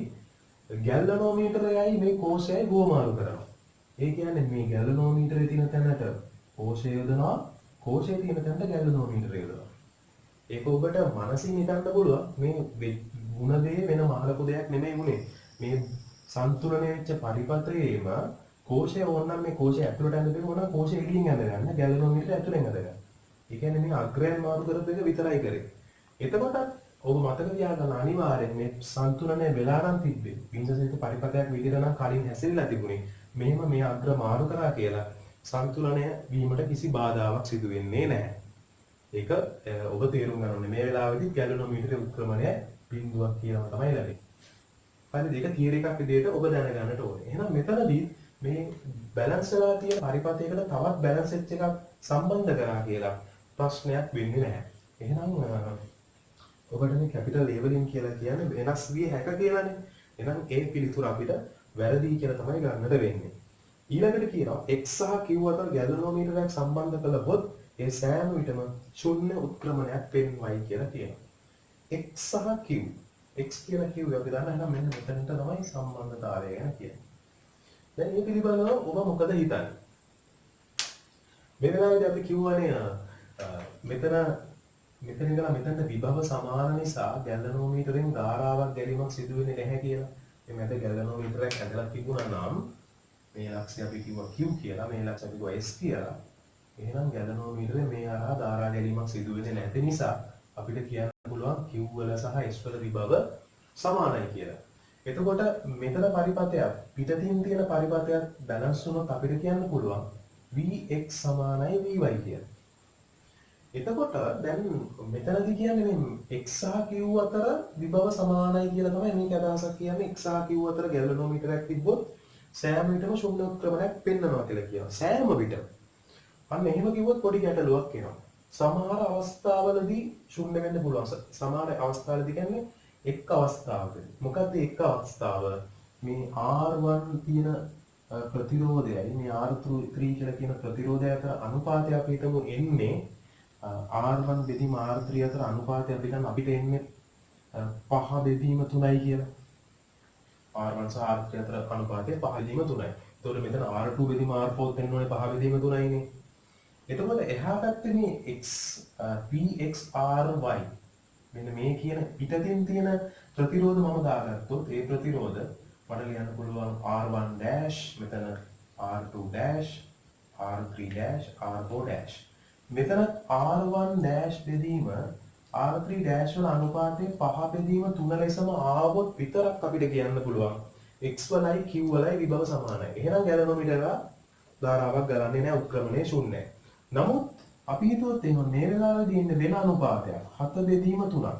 ගැලනෝමීටරයයි මේ කෝෂයයි ගුවමාරු කරනවා. ඒ කියන්නේ මේ ගැලනෝමීටරේ තියෙන තැනට කෝෂය යොදනවා, කෝෂයේ තියෙන තැනට ගැලනෝමීටරය යොදනවා. ඒක ඔබට මනසින් හිතන්න පුළුවන් මේ ಗುಣ දේ වෙන මහලකු දෙයක් නෙමෙයි වුනේ. මේ සන්තුලනය වෙච්ච පරිපථයේම කෝෂය ඕනනම් මේ කෝෂය ඇතුළට ඇඳ දෙන්න ඕන කෝෂය එළියෙන් ඇඳ ගන්න ගැලනෝමීටරය ඇතුළෙන් ඇඳ ගන්න. ඒ කියන්නේ මේ අග්‍රයන් මාරු කරපු එක විතරයි කරේ. එතකොට ඔබ මතක තියාගන්න අනිවාර්යෙන් මේ සන්තුලනය වෙලා නම් තිබ්බේ. වින්සසේක පරිපථයක් විදිහට නම් කලින් හැසිරෙලා තිබුණේ. මෙහෙම මේ අග්‍ර මාරු කරා කියලා සන්තුලනය වීමට කිසි බාධාවක් සිදු වෙන්නේ නැහැ. ඒක ඔබ තේරුම් ගන්න ඕනේ. මේ වෙලාවේදී ගැලනෝමීටරයේ උත්ක්‍රමණය බිඳුවක් කියනවා තමයි ලැබෙන්නේ. හරිද? ඒක තියරි එකක් විදිහට ඔබ දැනගන්නට ඕනේ. එහෙනම් මෙතනදී මේ බැලන්ස් වෙලා තියෙන පරිපථයකට තවත් බැලන්ස් වෙච්ච එකක් සම්බන්ධ කරා කියලා ප්‍රශ්නයක් වෙන්නේ නැහැ. එහෙනම් ඔබට මේ කැපිටල් ලේබලින් කියලා කියන්නේ වෙනස් විය හැක කියලානේ. එහෙනම් ඒ පිළිතුර අපිට වැරදි කියලා තමයි ගන්නට වෙන්නේ. ඊළඟට කියනවා x සහ q අතර ගැලනෝමීටරයක් සම්බන්ධ කළහොත් ඒ සෑම විටම ශුන්‍ය උත්ක්‍රමණයක් පෙන්වයි කියලා කියනවා. x සහ q x කියලා q අපි දන්නා එහෙනම් මෙන්න මෙතනට තමයි සම්බන්ධතාවය ගැන කියන්නේ. දැන් මේ පිළිබඳව ඔබ මොකද හිතන්නේ? මේ වෙලාවේදී අපි කියවනේ මෙතන ඉඳලා මෙතනට විභව සමාන නිසා ගැලනෝමීටරෙන් ධාරාවක් ගැලීමක් සිදු වෙන්නේ නැහැ කියලා. මේ මැද ගැලනෝමීටරයක් ඇදලා තිබුණා නම් මේ ලක්ෂය අපි කිව්වා Q කියලා, මේ ලක්ෂය අපි කිව්වා S කියලා. එහෙනම් ගැලනෝමීටරේ මේ හරහා ධාරා ගැලීමක් සිදු වෙන්නේ නැති නිසා අපිට කියන්න පුළුවන් Q වල සහ S වල විභව සමානයි කියලා. එතකොට මෙතන පරිපථයක් පිටතින් තියෙන පරිපථයක් බැලන්ස් වුණොත් අපිට කියන්න පුළුවන් Vx සමානයි Vy කියලා. එතකොට දැන් මෙතනදී කියන්නේ මේ x සහ q අතර විභව සමානයි කියලා තමයි මේක අදහසක් කියන්නේ. x සහ q අතර ගැලනෝමීටරයක් තිබ්බොත් සෑම විටම ශුන්‍ය උත්ක්‍රමණයක් පෙන්වනවා කියලා කියනවා. සෑම විටම. අන්න එහෙම කිව්වොත් පොඩි ගැටලුවක් එනවා. සමහර අවස්ථාවලදී ශුන්‍ය වෙන්න පුළුවන්. සමහර අවස්ථාවලදී කියන්නේ එක් අවස්ථාවකදී. මොකද්ද එක් අවස්ථාව? මේ R1 තියෙන ප්‍රතිරෝධයයි මේ R3 කියලා කියන ප්‍රතිරෝධය අතර අනුපාතය අපි හිතමු එන්නේ R1 බෙදීම R3 අතර අනුපාතය අපි ගන්න අපිට එන්නේ 5 බෙදීම 3යි කියලා. R1 සහ R3 අතර අනුපාතය 5 බෙදීම 3යි. එතකොට මෙතන R2 බෙදීම R4 ත් එන්නේ 5 බෙදීම 3යිනේ. එතකොට එහා පැත්තේ මේ x pxry මෙන්න මේ කියන පිටතින් තියෙන ප්‍රතිරෝධ මම දාගත්තොත් ඒ ප්‍රතිරෝධ මට ලියන්න පුළුවන් R1 dash මෙතන R2 dash R3 dash R4 dash මෙතන R1 dash බෙදීම R3 dash වල අනුපාතය 5 බෙදීම 3 ලෙසම ආවොත් විතරක් අපිට කියන්න පුළුවන් x වලයි q වලයි විභව සමානයි. එහෙනම් ගැලනෝමීටර ධාරාවක් ගලන්නේ නැහැ, උත්ක්‍රමණය ශුන්‍යයි. නමුත් අපි හිතුවොත් එහෙනම් මේ වෙලාවේදී ඉන්නේ වෙන අනුපාතයක් 7 බෙදීම 3ක්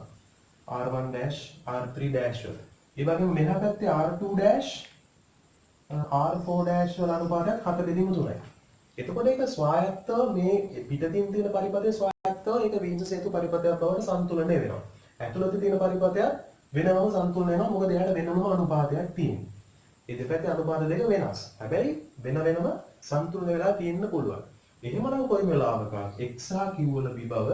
R1 dash R3 dash වල. ඒ වගේම මෙහා පැත්තේ R2 dash R4 dash වල අනුපාතයක් 7 බෙදීම 3යි. එතකොට ඒක ස්වායත්තව මේ පිටතින් තියෙන පරිපථයේ ස්වායත්තව ඒක වීන්ස සේතු පරිපථයක් බවට සන්තුලනය වෙනවා. ඇතුළත තියෙන පරිපථයත් වෙනම සන්තුලන වෙනවා. මොකද එයාට වෙනම අනුපාතයක් තියෙනවා. මේ දෙපැත්තේ අනුපාත දෙක වෙනස්. හැබැයි වෙන වෙනම සන්තුලන වෙලා තියෙන්න පුළුවන්. එහෙමනම් කොයි වෙලාවක x හා q වල විභව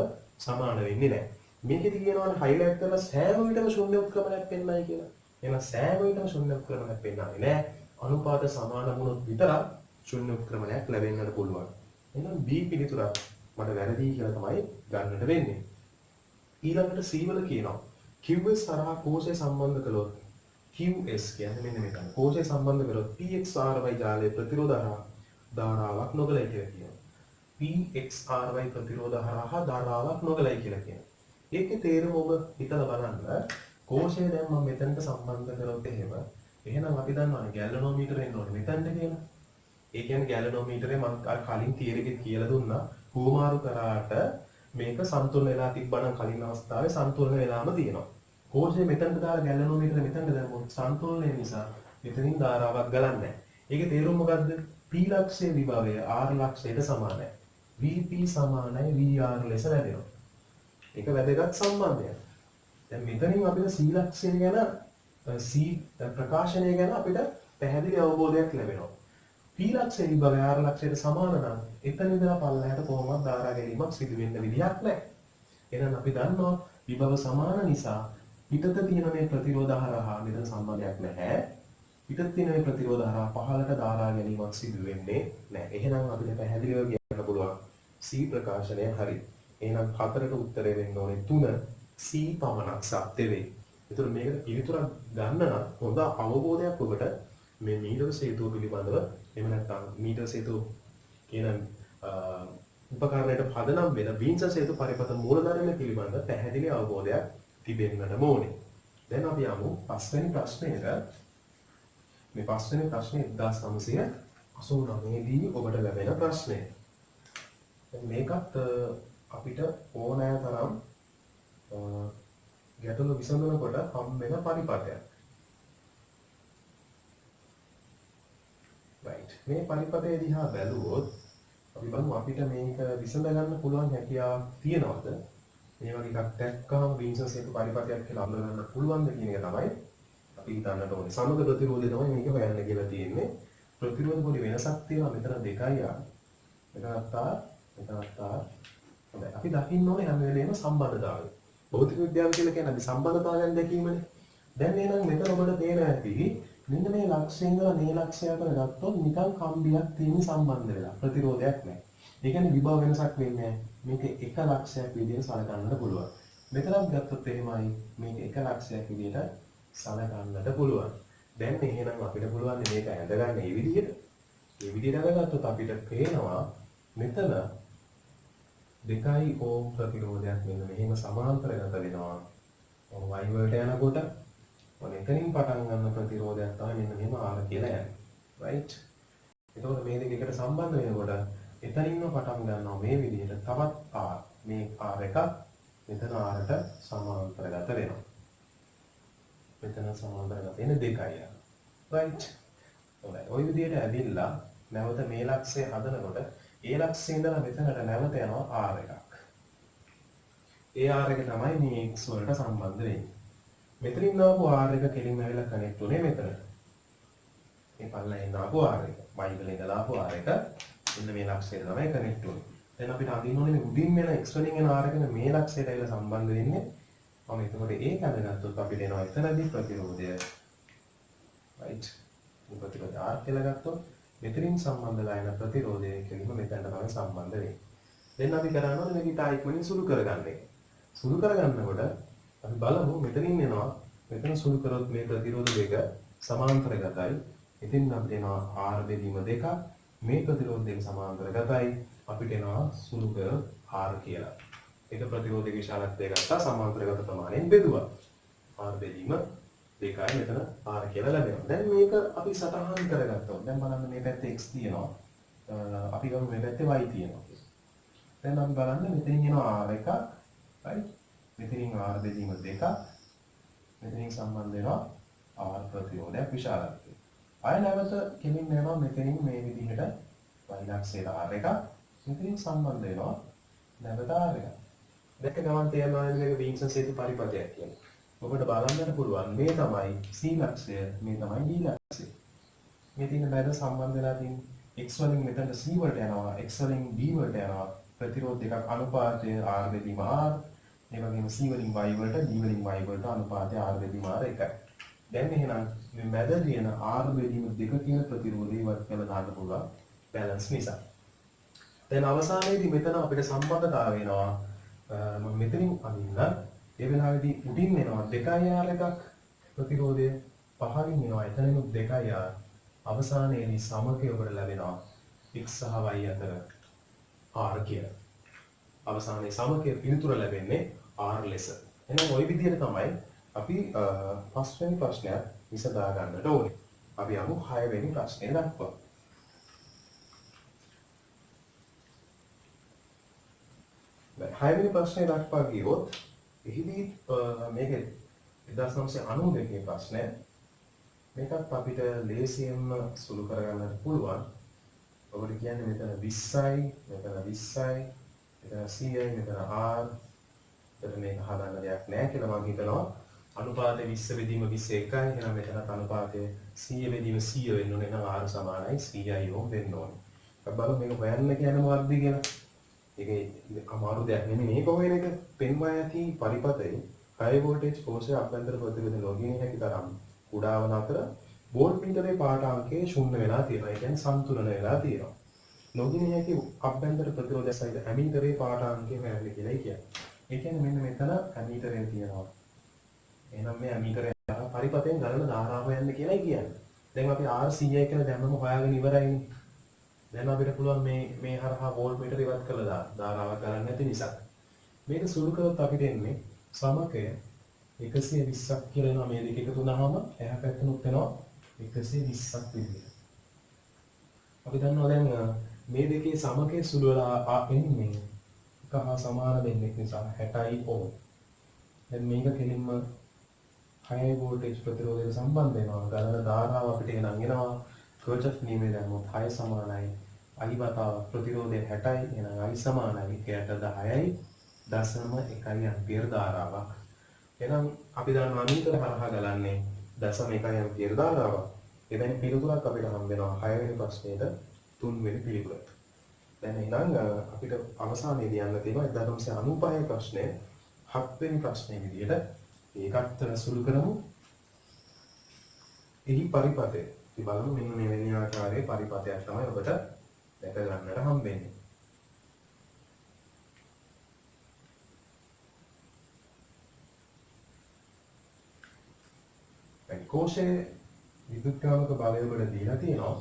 සමාන වෙන්නේ නැහැ. මේකෙදි කියනවානේ highlight කරලා සෑම විටම ශුන්‍ය උත්ක්‍රමණයක් පෙන්නයි කියලා. එහෙනම් සෑම විටම ශුන්‍ය උත්ක්‍රමණයක් පෙන්නන්නේ නැහැ. අනුපාත සමාන වුණොත් විතරක් ශුන්‍ය උත්ක්‍රමණයක් ලැබෙන්නට පුළුවන්. එහෙනම් b පිළිතුරක් මට වැරදි කියලා තමයි ගන්නට වෙන්නේ. ඊළඟට c වල කියනවා qs හරහා කෝෂය සම්බන්ධ කළොත් qs කියන්නේ මෙන්න මේක. කෝෂය සම්බන්ධ කරොත් pxry ජාලයේ ප්‍රතිරෝධ හරහා ධාරාවක් නොගලයි කියලා කියනවා. pxry ප්‍රතිරෝධ හරහා ධාරාවක් නොගලයි කියලා කියනවා. ඒකේ තේරුම ඔබ හිතලා බලන්න. කෝෂය දැන් මම මෙතනට සම්බන්ධ කරොත් එහෙනම් අපි දන්නවානේ ගැලනෝමීටර එන්න ඕනේ මෙතනට කියලා. ඒ කියන්නේ ගැලනෝමීටරේ මම අර කලින් තියරි එකේ කියලා දුන්නා. හුවමාරු කරාට මේක සන්තුලන වෙලා තිබ්බනම් කලින් අවස්ථාවේ සන්තුලන වෙලාම තියෙනවා. කෝෂය මෙතනට දාලා ගැලනෝමීටර මෙතනට දැම්මොත් සන්තුලනය නිසා මෙතනින් ධාරාවක් ගලන්නේ නැහැ. ඒකේ තේරුම මොකද්ද? p ලක්ෂයේ විභවය r ලක්ෂයට සමානයි. vp සමානයි vr ලෙස ලැබෙනවා. ඒක වැදගත් සම්බන්ධයක්. දැන් මෙතනින් අපිට c ලක්ෂය ගැන c ප්‍රකාශනය ගැන අපිට පැහැදිලි අවබෝධයක් ලැබෙනවා. p ලක්ෂයේ විභවය r ලක්ෂයට සමාන නම් එතන ඉඳලා පල්ලෙහාට කොහොමවත් ධාරා ගැනීමක් සිදු වෙන්න විදිහක් නැහැ. එහෙනම් අපි දන්නවා විභව සමාන නිසා පිටත තියෙන මේ ප්‍රතිරෝධ හරහා මෙතන සම්බන්ධයක් නැහැ. පිටත තියෙන මේ ප්‍රතිරෝධ හරහා පහළට ධාරා ගැනීමක් සිදු වෙන්නේ නැහැ. එහෙනම් අපිට පැහැදිලිව කියන්න පුළුවන් c ප්‍රකාශනය හරි. එහෙනම් 4ට උත්තරේ වෙන්න ඕනේ 3 c පමණක් සත්‍ය වෙයි. ඒතර මේකට පිළිතුරක් ගන්න නම් හොඳ අවබෝධයක් ඔබට මේ මීටර සේතුව පිළිබඳව එහෙම නැත්නම් මීටර සේතුව කියන උපකරණයට පදනම් වෙන බීන්ස සේතු පරිපථ මූලධර්ම පිළිබඳ පැහැදිලි අවබෝධයක් තිබෙන්නට ඕනේ. දැන් අපි යමු පස්වෙනි ප්‍රශ්නයට. මේ පස්වෙනි ප්‍රශ්නේ 1989 දී ඔබට ලැබෙන ප්‍රශ්නය. මේකත් අපිට ඕනෑ තරම් ගැටලු විසඳනකොට හම් වෙන පරිපථයක්. right. මේ පරිපථය දිහා බැලුවොත් අපි බලමු අපිට මේක විසඳ ගන්න පුළුවන් හැකියාවක් තියනවද? මේ වගේ එකක් දැක්කම බීන්සස් එක පරිපථයක් කියලා අඳුර ගන්න පුළුවන්ද කියන එක තමයි අපි හිතන්නට ඕනේ. සමග ප්‍රතිරෝධය තමයි මේක හොයන්න කියලා තියෙන්නේ. ප්‍රතිරෝධ පොඩි වෙනසක් තියෙනවා. මෙතන 2යි ආ. මෙතනත් ආ. හොඳයි. අපි දකින්න ඕනේ හැම වෙලේම සම්බන්ධතාවය. භෞතික විද්‍යාව කියලා කියන්නේ අපි සම්බන්ධතාවයන් දැකීමනේ. දැන් එහෙනම් මෙතන ඔබට තේරෙනවා ඇති මෙන්න මේ ලක්ෂයෙන් ඉඳලා මේ ලක්ෂය අතර ගත්තොත් නිකන් කම්බියක් තියෙන සම්බන්ධ වෙලා ප්‍රතිරෝධයක් නැහැ. ඒ කියන්නේ විභව වෙනසක් වෙන්නේ නැහැ. මේක එක ලක්ෂයක් විදිහට සලකන්නට පුළුවන්. මෙතනත් ගත්තොත් එහෙමයි මේක එක ලක්ෂයක් විදිහට සලකන්නට පුළුවන්. දැන් එහෙනම් අපිට පුළුවන් මේක ඇඳගන්න මේ විදිහට. මේ විදිහට අරගත්තොත් අපිට පේනවා මෙතන 2 ඕම් ප්‍රතිරෝධයක් මෙන්න මෙහෙම සමාන්තරගත වෙනවා. y වලට යනකොට එතනින් පටන් ගන්න ප්‍රතිරෝධයක් තමයි මෙන්න මෙහෙම r කියලා යන්නේ. right. එතකොට මේ දෙක එකට සම්බන්ධ වෙනකොට එතනින්ම පටන් ගන්නවා මේ විදිහට තවත් r. මේ r එක මෙතන r ට සමාන්තරගත වෙනවා. මෙතන සමාන්තරගත වෙන 2යි. right. හොඳයි. ওই විදිහට ඇවිල්ලා නැවත මේ ලක්ෂය හදනකොට ඒ ලක්ෂයේ ඉඳලා මෙතනට නැවත යනවා r එකක්. ඒ r එක තමයි මේ x වලට සම්බන්ධ වෙන්නේ. මෙතනින් ආපු r එක කෙලින්ම ඇවිල්ලා කනෙක්ට් උනේ මෙතන. මේ පල්ලෙන් ආපු r එක. y වලින් ඉඳලා ආපු r එක මෙන්න මේ ලක්ෂයට තමයි කනෙක්ට් උනේ. දැන් අපිට අඳින්න ඕනේ මේ උඩින් එන x වලින් එන r එක මේ ලක්ෂයට ඇවිල්ලා සම්බන්ධ වෙන්නේ. මම එතකොට ඒක අඳගත්තොත් අපිට එනවා එතනදී ප්‍රතිරෝධය. right. මේ ප්‍රතිරෝධය r කියලා ගත්තොත් මෙතනින් සම්බන්ධලා යන ප්‍රතිරෝධය කෙලින්ම මෙතනට තමයි සම්බන්ධ වෙන්නේ. දැන් අපි කරන්න ඕනේ මේක ඉතා ඉක්මනින් සුළු කරගන්න එක. සුළු කරගන්නකොට අපි බලමු මෙතනින් එනවා මෙතන සුළු කරොත් මේ ප්‍රතිරෝධ දෙක සමාන්තරගතයි. ඉතින් අපිට එනවා r බෙදීම 2ක්. මේ ප්‍රතිරෝධ දෙක සමාන්තරගතයි. අපිට එනවා සුළු කර r කියලා. ඒක ප්‍රතිරෝධයේ විශාලත්වය ගත්තා සමාන්තරගත ප්‍රමාණයෙන් බෙදුවා. r බෙදීම 2යි මෙතන r කියලා ලැබෙනවා. දැන් මේක අපි සටහන් කරගත්තා. දැන් බලන්න මේ පැත්තේ x තියෙනවා. අපි ගමු මේ පැත්තේ y තියෙනවා. දැන් අපි බලන්න මෙතනින් එනවා r එකක්. right. මෙතනින් r බෙදීම 2ක්. මෙතනින් සම්බන්ධ වෙනවා r ප්‍රතිරෝධයක් විශාලත්වය. අය නැවත කෙලින් යනවා මෙතනින් මේ විදිහට y ලක්ෂයට r එකක්. මෙතනින් සම්බන්ධ වෙනවා නැවත r එකක්. දැක්ක ගමන් තේරෙනවා නේද මේක වින්සන් හේතු පරිපථයක් කියලා. ඔබට බලන්නට පුළුවන් මේ තමයි C ලක්ෂය, මේ තමයි D ලක්ෂය. මේ තියෙන බැද සම්බන්ධ වෙලා තියෙන x වලින් මෙතනට C වලට යනවා, x වලින් D වලට යනවා. ප්‍රතිරෝධ දෙකක් අනුපාතය R බෙදීම R. ඒ වගේම C වලින් y වලට D වලින් y වලට අනුපාතය R බෙදීම R එකයි. දැන් එහෙනම් මේ මැද තියෙන R බෙදීම දෙක කියන ප්‍රතිරෝධය ඉවත් කරලා දාන්න පුළුවන් බැලන්ස් නිසා. දැන් අවසානයේදී මෙතන අපිට සම්බන්ධතාවය වෙනවා මම මෙතනින් අඳින්න ඒ වෙලාවේදී උඩින් එනවා 2R එකක් ප්‍රතිරෝධය පහලින් එනවා එතනින් 2R අවසානයේදී සමකය ඔබට ලැබෙනවා x සහ y අතර R කියලා. අවසානයේ සමකය පිළිතුර ලැබෙන්නේ R ලෙස. එහෙනම් ওই විදිහට තමයි අපි පස්වෙනි ප්‍රශ්නය විසඳා ගන්නට ඕනේ. අපි යමු 6 වෙනි ප්‍රශ්නය දක්වා. දැන් 6 වෙනි ප්‍රශ්නය දක්වා ගියොත් එහිදී මේක 1992 ප්‍රශ්නය. මේකත් අපිට ලේසියෙන්ම සුළු කරගන්නට පුළුවන්. ඔබට කියන්නේ මෙතන 20යි, මෙතන 20යි, මෙතන 100යි, මෙතන R. එතන මේක හදන්න දෙයක් නැහැ කියලා මම හිතනවා. අනුපාතය 20 බෙදීම 21යි. එහෙනම් මෙතනත් අනුපාතය 100 බෙදීම 100 වෙන්න ඕනේ. එහෙනම් R සමානයි 100යි ඕම් වෙන්න ඕනේ. අපි බලමු මේක හොයන්න කියන්නේ මොකක්ද කියලා. ඒක අමාරු දෙයක් නෙමෙයි මේක හොයන එක. පෙන්වා ඇති පරිපථයේ high voltage කෝෂයේ අභ්‍යන්තර ප්‍රතිරෝධ නොගිය හැකි තරම් කුඩා වන අතර වෝල්ට්මීටරේ පාට අංකයේ ශූන්‍ය වෙලා තියෙනවා. ඒ කියන්නේ සන්තුලන වෙලා තියෙනවා. නොගිය හැකි අභ්‍යන්තර ප්‍රතිරෝධය සහිත ඇමීටරේ පාට අංකය මෙන්න කියලා කියන්නේ. ඒ කියන්නේ මෙන්න මෙතන ඇමීටරේ තියෙනවා. එහෙනම් මේ ඇමීටරේ පරිපථයෙන් ගණන ධාරාව යන්න කියලායි කියන්නේ. දැන් අපි R100 කියලා දැම්මම හොයාගෙන ඉවරයිනේ. දැන් අපිට පුළුවන් මේ හරහා වෝල්ට්මීටර ඉවත් කළා ධාරාව ගන්න නැති නිසා. මේක සුළු කරොත් අපිට එන්නේ සමකය 120ක් කියලා එනවා. මේ දෙක එකතු වුණාම එහා පැත්තනොත් එනවා 120ක් විදියට. අපි දන්නවා දැන් මේ දෙකේ සමකය සුළු වෙලා එන්නේ එක හා සමාන දෙන්නෙක් නිසා 60යි ඕම්. දැන් මේක කෙලින්ම high voltage ප්‍රතිරෝධයට සම්බන්ධ වෙනවා. ගණන ධාරාව අපිට එනං එනවා. කර්චොෆ් නියමය දැම්මොත් 6 සමානයි I වතාව ප්‍රතිරෝධය 60යි. එහෙනම් I සමානයි 10යි 0.1 ඇම්පියර් ධාරාවක්. එහෙනම් අපි දන්නවා මීටර හරහා ගලන්නේ 0.1 ඇම්පියර් ධාරාවක්. එවැනි පිළිතුරක් අපිට හම්බ වෙනවා 6 වෙනි ප්‍රශ්නේට 3 වෙනි පිළිතුර. දැන් එහෙනම් අපිට අවසානයේදී යන්න තියෙනවා 1995 ප්‍රශ්නය 7 වෙනි ප්‍රශ්නේ විදිහට ඒකත් සුළු කරමු. එහි පරිපථය. අපි බලමු මෙන්න මේ වෙන ආකාරයේ පරිපථයක් තමයි ඔබට දැක ගන්නට හම්බෙන්නේ. කෝෂයේ විදුත්කාමක බලය ඔබට දීලා තියෙනවා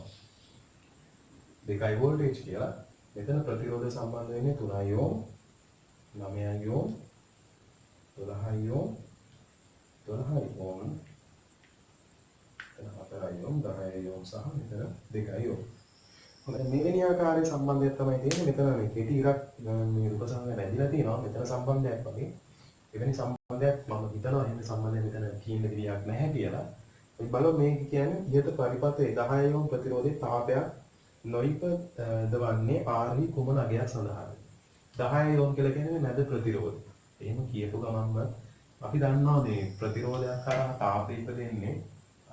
2 වෝල්ටේජ් කියලා. මෙතන ප්‍රතිරෝධ සම්බන්ධ වෙන්නේ 3 ඕම්, 9 ඕම්, 12 ඕම්, 12 ඕම්, 4 ඕම්, 10 ඕම් සහ මෙතන 2 ඕම්. හොඳයි මෙවැනි ආකාරයේ සම්බන්ධයක් තමයි තියෙන්නේ. මෙතන මේ කෙටි ඉරක් මේ රූපසංගය බැඳිලා තියෙනවා. මෙතන සම්බන්ධයක් වගේ. එවැනි සම්බන්ධයක් මම හිතනවා එහෙම සම්බන්ධයක් මෙතන කීන විදියක් නැහැ කියලා. අපි බලමු මේක කියන්නේ ඉහත පරිපථයේ 10 ඕම් ප්‍රතිරෝධයේ තාපයක් නොයිපදවන්නේ R කුමන අගයක් සඳහාද? 10 ඕම් කියලා කියන්නේ මැද ප්‍රතිරෝධය. එහෙම කියපු ගමන්ම අපි දන්නවා මේ ප්‍රතිරෝධයක් කරා තාපය ඉපදෙන්නේ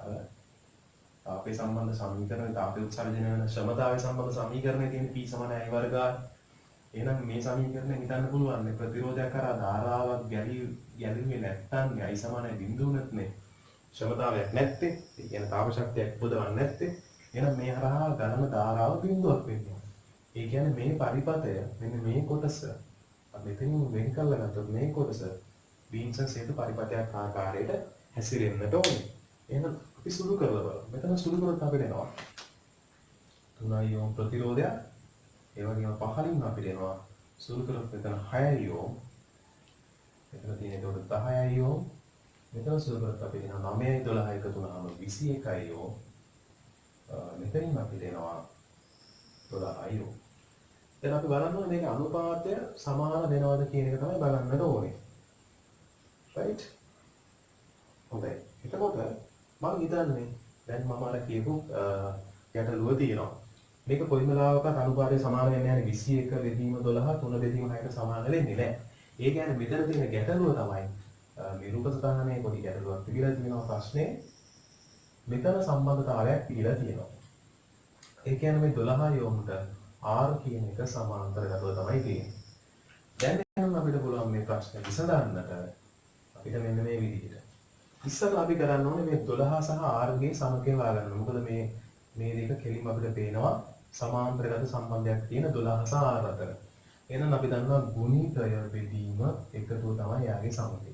අර තාපය සම්බන්ධ සමීකරණ තාපය උත්සර්ජනය වෙන ක්ෂමතාවය සම්බන්ධ සමීකරණයේ තියෙන P = I වර්ග R. එහෙනම් මේ සමීකරණය හිතන්න පුළුවන් මේ ප්‍රතිරෝධයක් කරා ධාරාවක් ගැලුවේ නැත්නම් I = බිඳුව නැත්නේ ක්ෂමතාවයක් නැත්තේ ඒ කියන්නේ තාප ශක්තියක් උපදවන්නේ නැත්තේ එහෙනම් මේ හරහා ගණන ධාරාව බිඳුවක් වෙනවා. ඒ කියන්නේ මේ පරිපථය මෙන්න මේ කොටස අපි මෙතනින් වෙන් කරලා ගත්තොත් මේ කොටස බීන්සන් හේතු පරිපථයක් ආකාරයට හැසිරෙන්නට ඕනේ. එහෙනම් අපි සුළු කරලා බලමු. මෙතන සුළු කරොත් අපිට එනවා 3 ඕම් ප්‍රතිරෝධයක්. ඒ වගේම පහලින් අපිට එනවා සුළු කරොත් මෙතන 6 ඕම්. මෙතන තියෙන ඒකට 10 ඕම්. මෙතන සුළු කරොත් අපිට එනවා 9යි 12යි එකතු වුණාම 21යි ඕම්. මෙතනින් අපිට එනවා 12යි ඕම්. දැන් අපි බලන්න ඕනේ මේක අනුපාතය සමාන වෙනවද කියන එක තමයි බලන්නට ඕනේ. right? හොඳයි. එතකොට මම හිතන්නේ දැන් මම අර කියපු ගැටලුව තියෙනවා. මේක කොයි වෙලාවකත් අනුපාතය සමාන වෙන්නේ නැහැ. 21 බෙදීම 12 3 බෙදීම 6ට සමාන වෙන්නේ නැහැ. ඒ කියන්නේ මෙතන තියෙන ගැටලුව තමයි මේ රූප සටහනේ පොඩි ගැටලුවක් තිබිලා තියෙනවා ප්‍රශ්නේ. මෙතන සම්බන්ධතාවයක් පිළිලා තියෙනවා. ඒ කියන්නේ මේ 12 යොමුට R කියන එක සමාන්තරගතව තමයි තියෙන්නේ. දැන් එහෙනම් අපිට පුළුවන් මේ ප්‍රශ්නේ විසඳන්නට අපිට මෙන්න මේ විදිහට. ඉස්සෙල්ලා අපි කරන්න ඕනේ මේ 12 සහ R ගේ සමකය හොයාගන්න. මොකද මේ දෙක කෙලින්ම අපිට පේනවා සමාන්තරගත සම්බන්ධයක් තියෙන 12 සහ R අතර. එහෙනම් අපි දන්නවා ගුණිතය බෙදීම එකතුව තමයි යාගේ සමකය.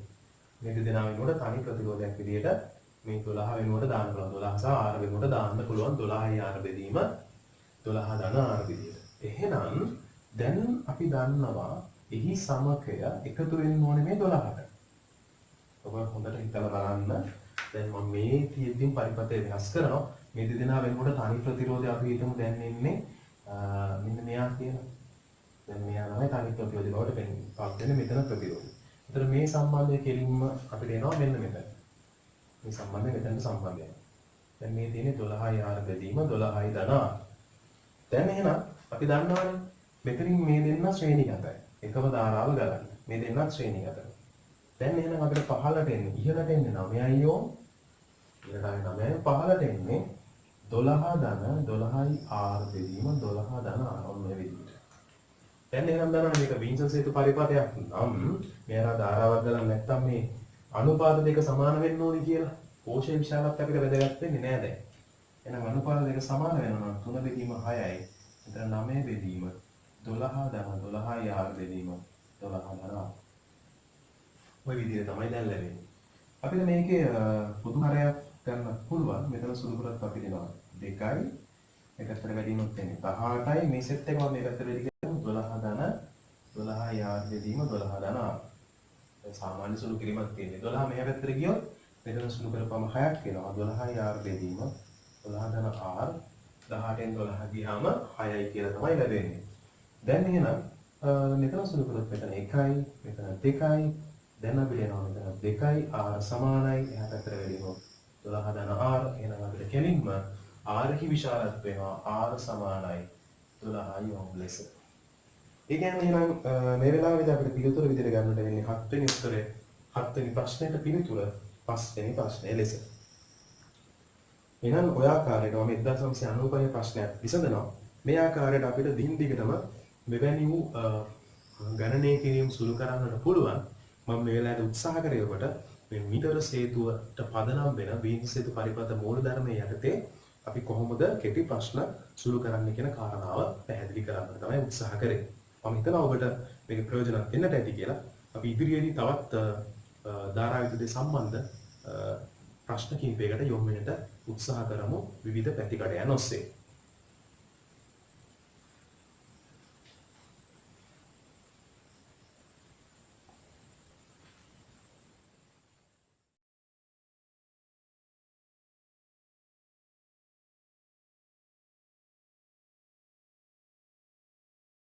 මේ දෙදෙනා වෙනුවට තනි ප්‍රතිරෝධයක් විදිහට මේ 12 වෙනුවට දාන්න පුළුවන්. 12 සහ R වෙනුවට දාන්න පුළුවන් 12යි R බෙදීම 12 ධන R විදිහට. එහෙනම් දැන් අපි දන්නවා එහි සමකය එකතු වෙන්න ඕනේ මේ 12ට. ඔබ හොඳට හිතලා බලන්න. දැන් මම මේ තියෙද්දිම පරිපතේ වෙනස් කරනවා. මේ දෙදෙනා වෙනුවට තනි ප්‍රතිරෝධය අපි හිතමු දැන් එන්නේ මෙන්න මෙයා කියලා. දැන් මෙයා තමයි තනි ප්‍රතිරෝධය බවට වෙන්නේ මෙතන ප්‍රතිරෝධය. ඒතර මේ සම්බන්ධය කෙලින්ම අපිට එනවා මෙන්න මෙතන. මේ සම්බන්ධය මෙතනට සම්බන්ධයි. දැන් මේ තියෙන්නේ 12යි R බෙදීම 12යි ධන R. දැන් එහෙනම් අපි දන්නවනේ මෙතනින් මේ දෙන්න ශ්‍රේණිගතයි. එකම ධාරාව ගලන්න. මේ දෙන්නත් ශ්‍රේණිගතයි. දැන් එහෙනම් අපිට පහළට එන්නේ ඉහළට එන්නේ 9යි යෝ. ඉහළට 9යි පහළට එන්නේ 12 ධන 12යි R බෙදීම 12 ධන R ඔන්න මේ විදිහට. දැන් එහෙනම් දන්නවනේ මේක වින්සන් සේතු පරිපතයක් නම් මේ අර ධාරාවක් ගලන්න නැත්තම් මේ අනුපාත දෙක සමාන වෙන්න ඕනි කියලා. කෝෂයේ විශාලත්වය අපිට වැදගත් වෙන්නේ නෑ දැන්. එහෙනම් අනුපාත දෙක සමාන වෙනවා නම් 3 බෙදීම 6යි. එතන 9 බෙදීම 12 ධන 12යි R බෙදීම 12 ධන R. ඔය විදිහට තමයි දැන් ලැබෙන්නේ. අපිට මේකේ පොදු හරයක් ගන්න පුළුවන්. මෙතන සුදු කරත් අපි දෙනවා 2යි. මේ පැත්තට වැඩිමොත් වෙන්නේ 18යි. මේ සෙට් එක මම මේ පැත්තට වැඩි කරමු 12 ධන 12යි R බෙදීම 12 ධන R. සාමාන්‍ය සුළු කිරීමක් තියෙන්නේ 12 මෙහා පැත්තට ගියොත් මෙතන සුළු කරපුවම 6ක් වෙනවා 12යි R බෙදීම 12 ධන R 18න් 12 ගියාම 6යි කියලා තමයි ලැබෙන්නේ. දැන් එහෙනම් මෙතන සුළු කරොත් මෙතන 1යි මෙතන 2යි දැන් අපිට එනවා මෙතන 2යි R සමානයි එහා පැත්තට වැඩිමොත් 12 ධන R එහෙනම් අපිට කෙලින්ම R කි විශාලත්වය වෙනවා R සමානයි 12යි ඔහොම ලෙස. ඒ කියන්නේ එහෙනම් මේ වෙලාවේදී අපිට පිළිතුර විදිහට ගන්නට වෙන්නේ 7 වෙනි උත්තරය 7 වෙනි ප්‍රශ්නෙට පිළිතුර 5 වෙනි ප්‍රශ්නය ලෙස. එහෙනම් ඔය ආකාරයට මම 1995 ප්‍රශ්නයක් විසඳනවා. මේ ආකාරයට අපිට දින් දිගටම මෙවැනි වූ ගණනය කිරීම සුළු කරන්නට පුළුවන්. මම මේ වෙලාවට උත්සාහ කරේ ඔබට මේ මීටර සේතුවට පදනම් වෙන බීජ සේතු පරිපත මූලධර්මයේ යටතේ අපි කොහොමද කෙටි ප්‍රශ්න සුළු කරන්න කියන කාරණාව පැහැදිලි කරන්න තමයි උත්සාහ කරේ. මම හිතනවා ඔබට මේක ප්‍රයෝජනවත් වෙන්නට ඇති කියලා. අපි ඉදිරියේදී තවත් ධාරා විද්‍යුත් සම්බන්ධ ප්‍රශ්න කිහිපයකට යොමු වෙන්නට උත්සාහ කරමු විවිධ පැතිකඩයන් ඔස්සේ.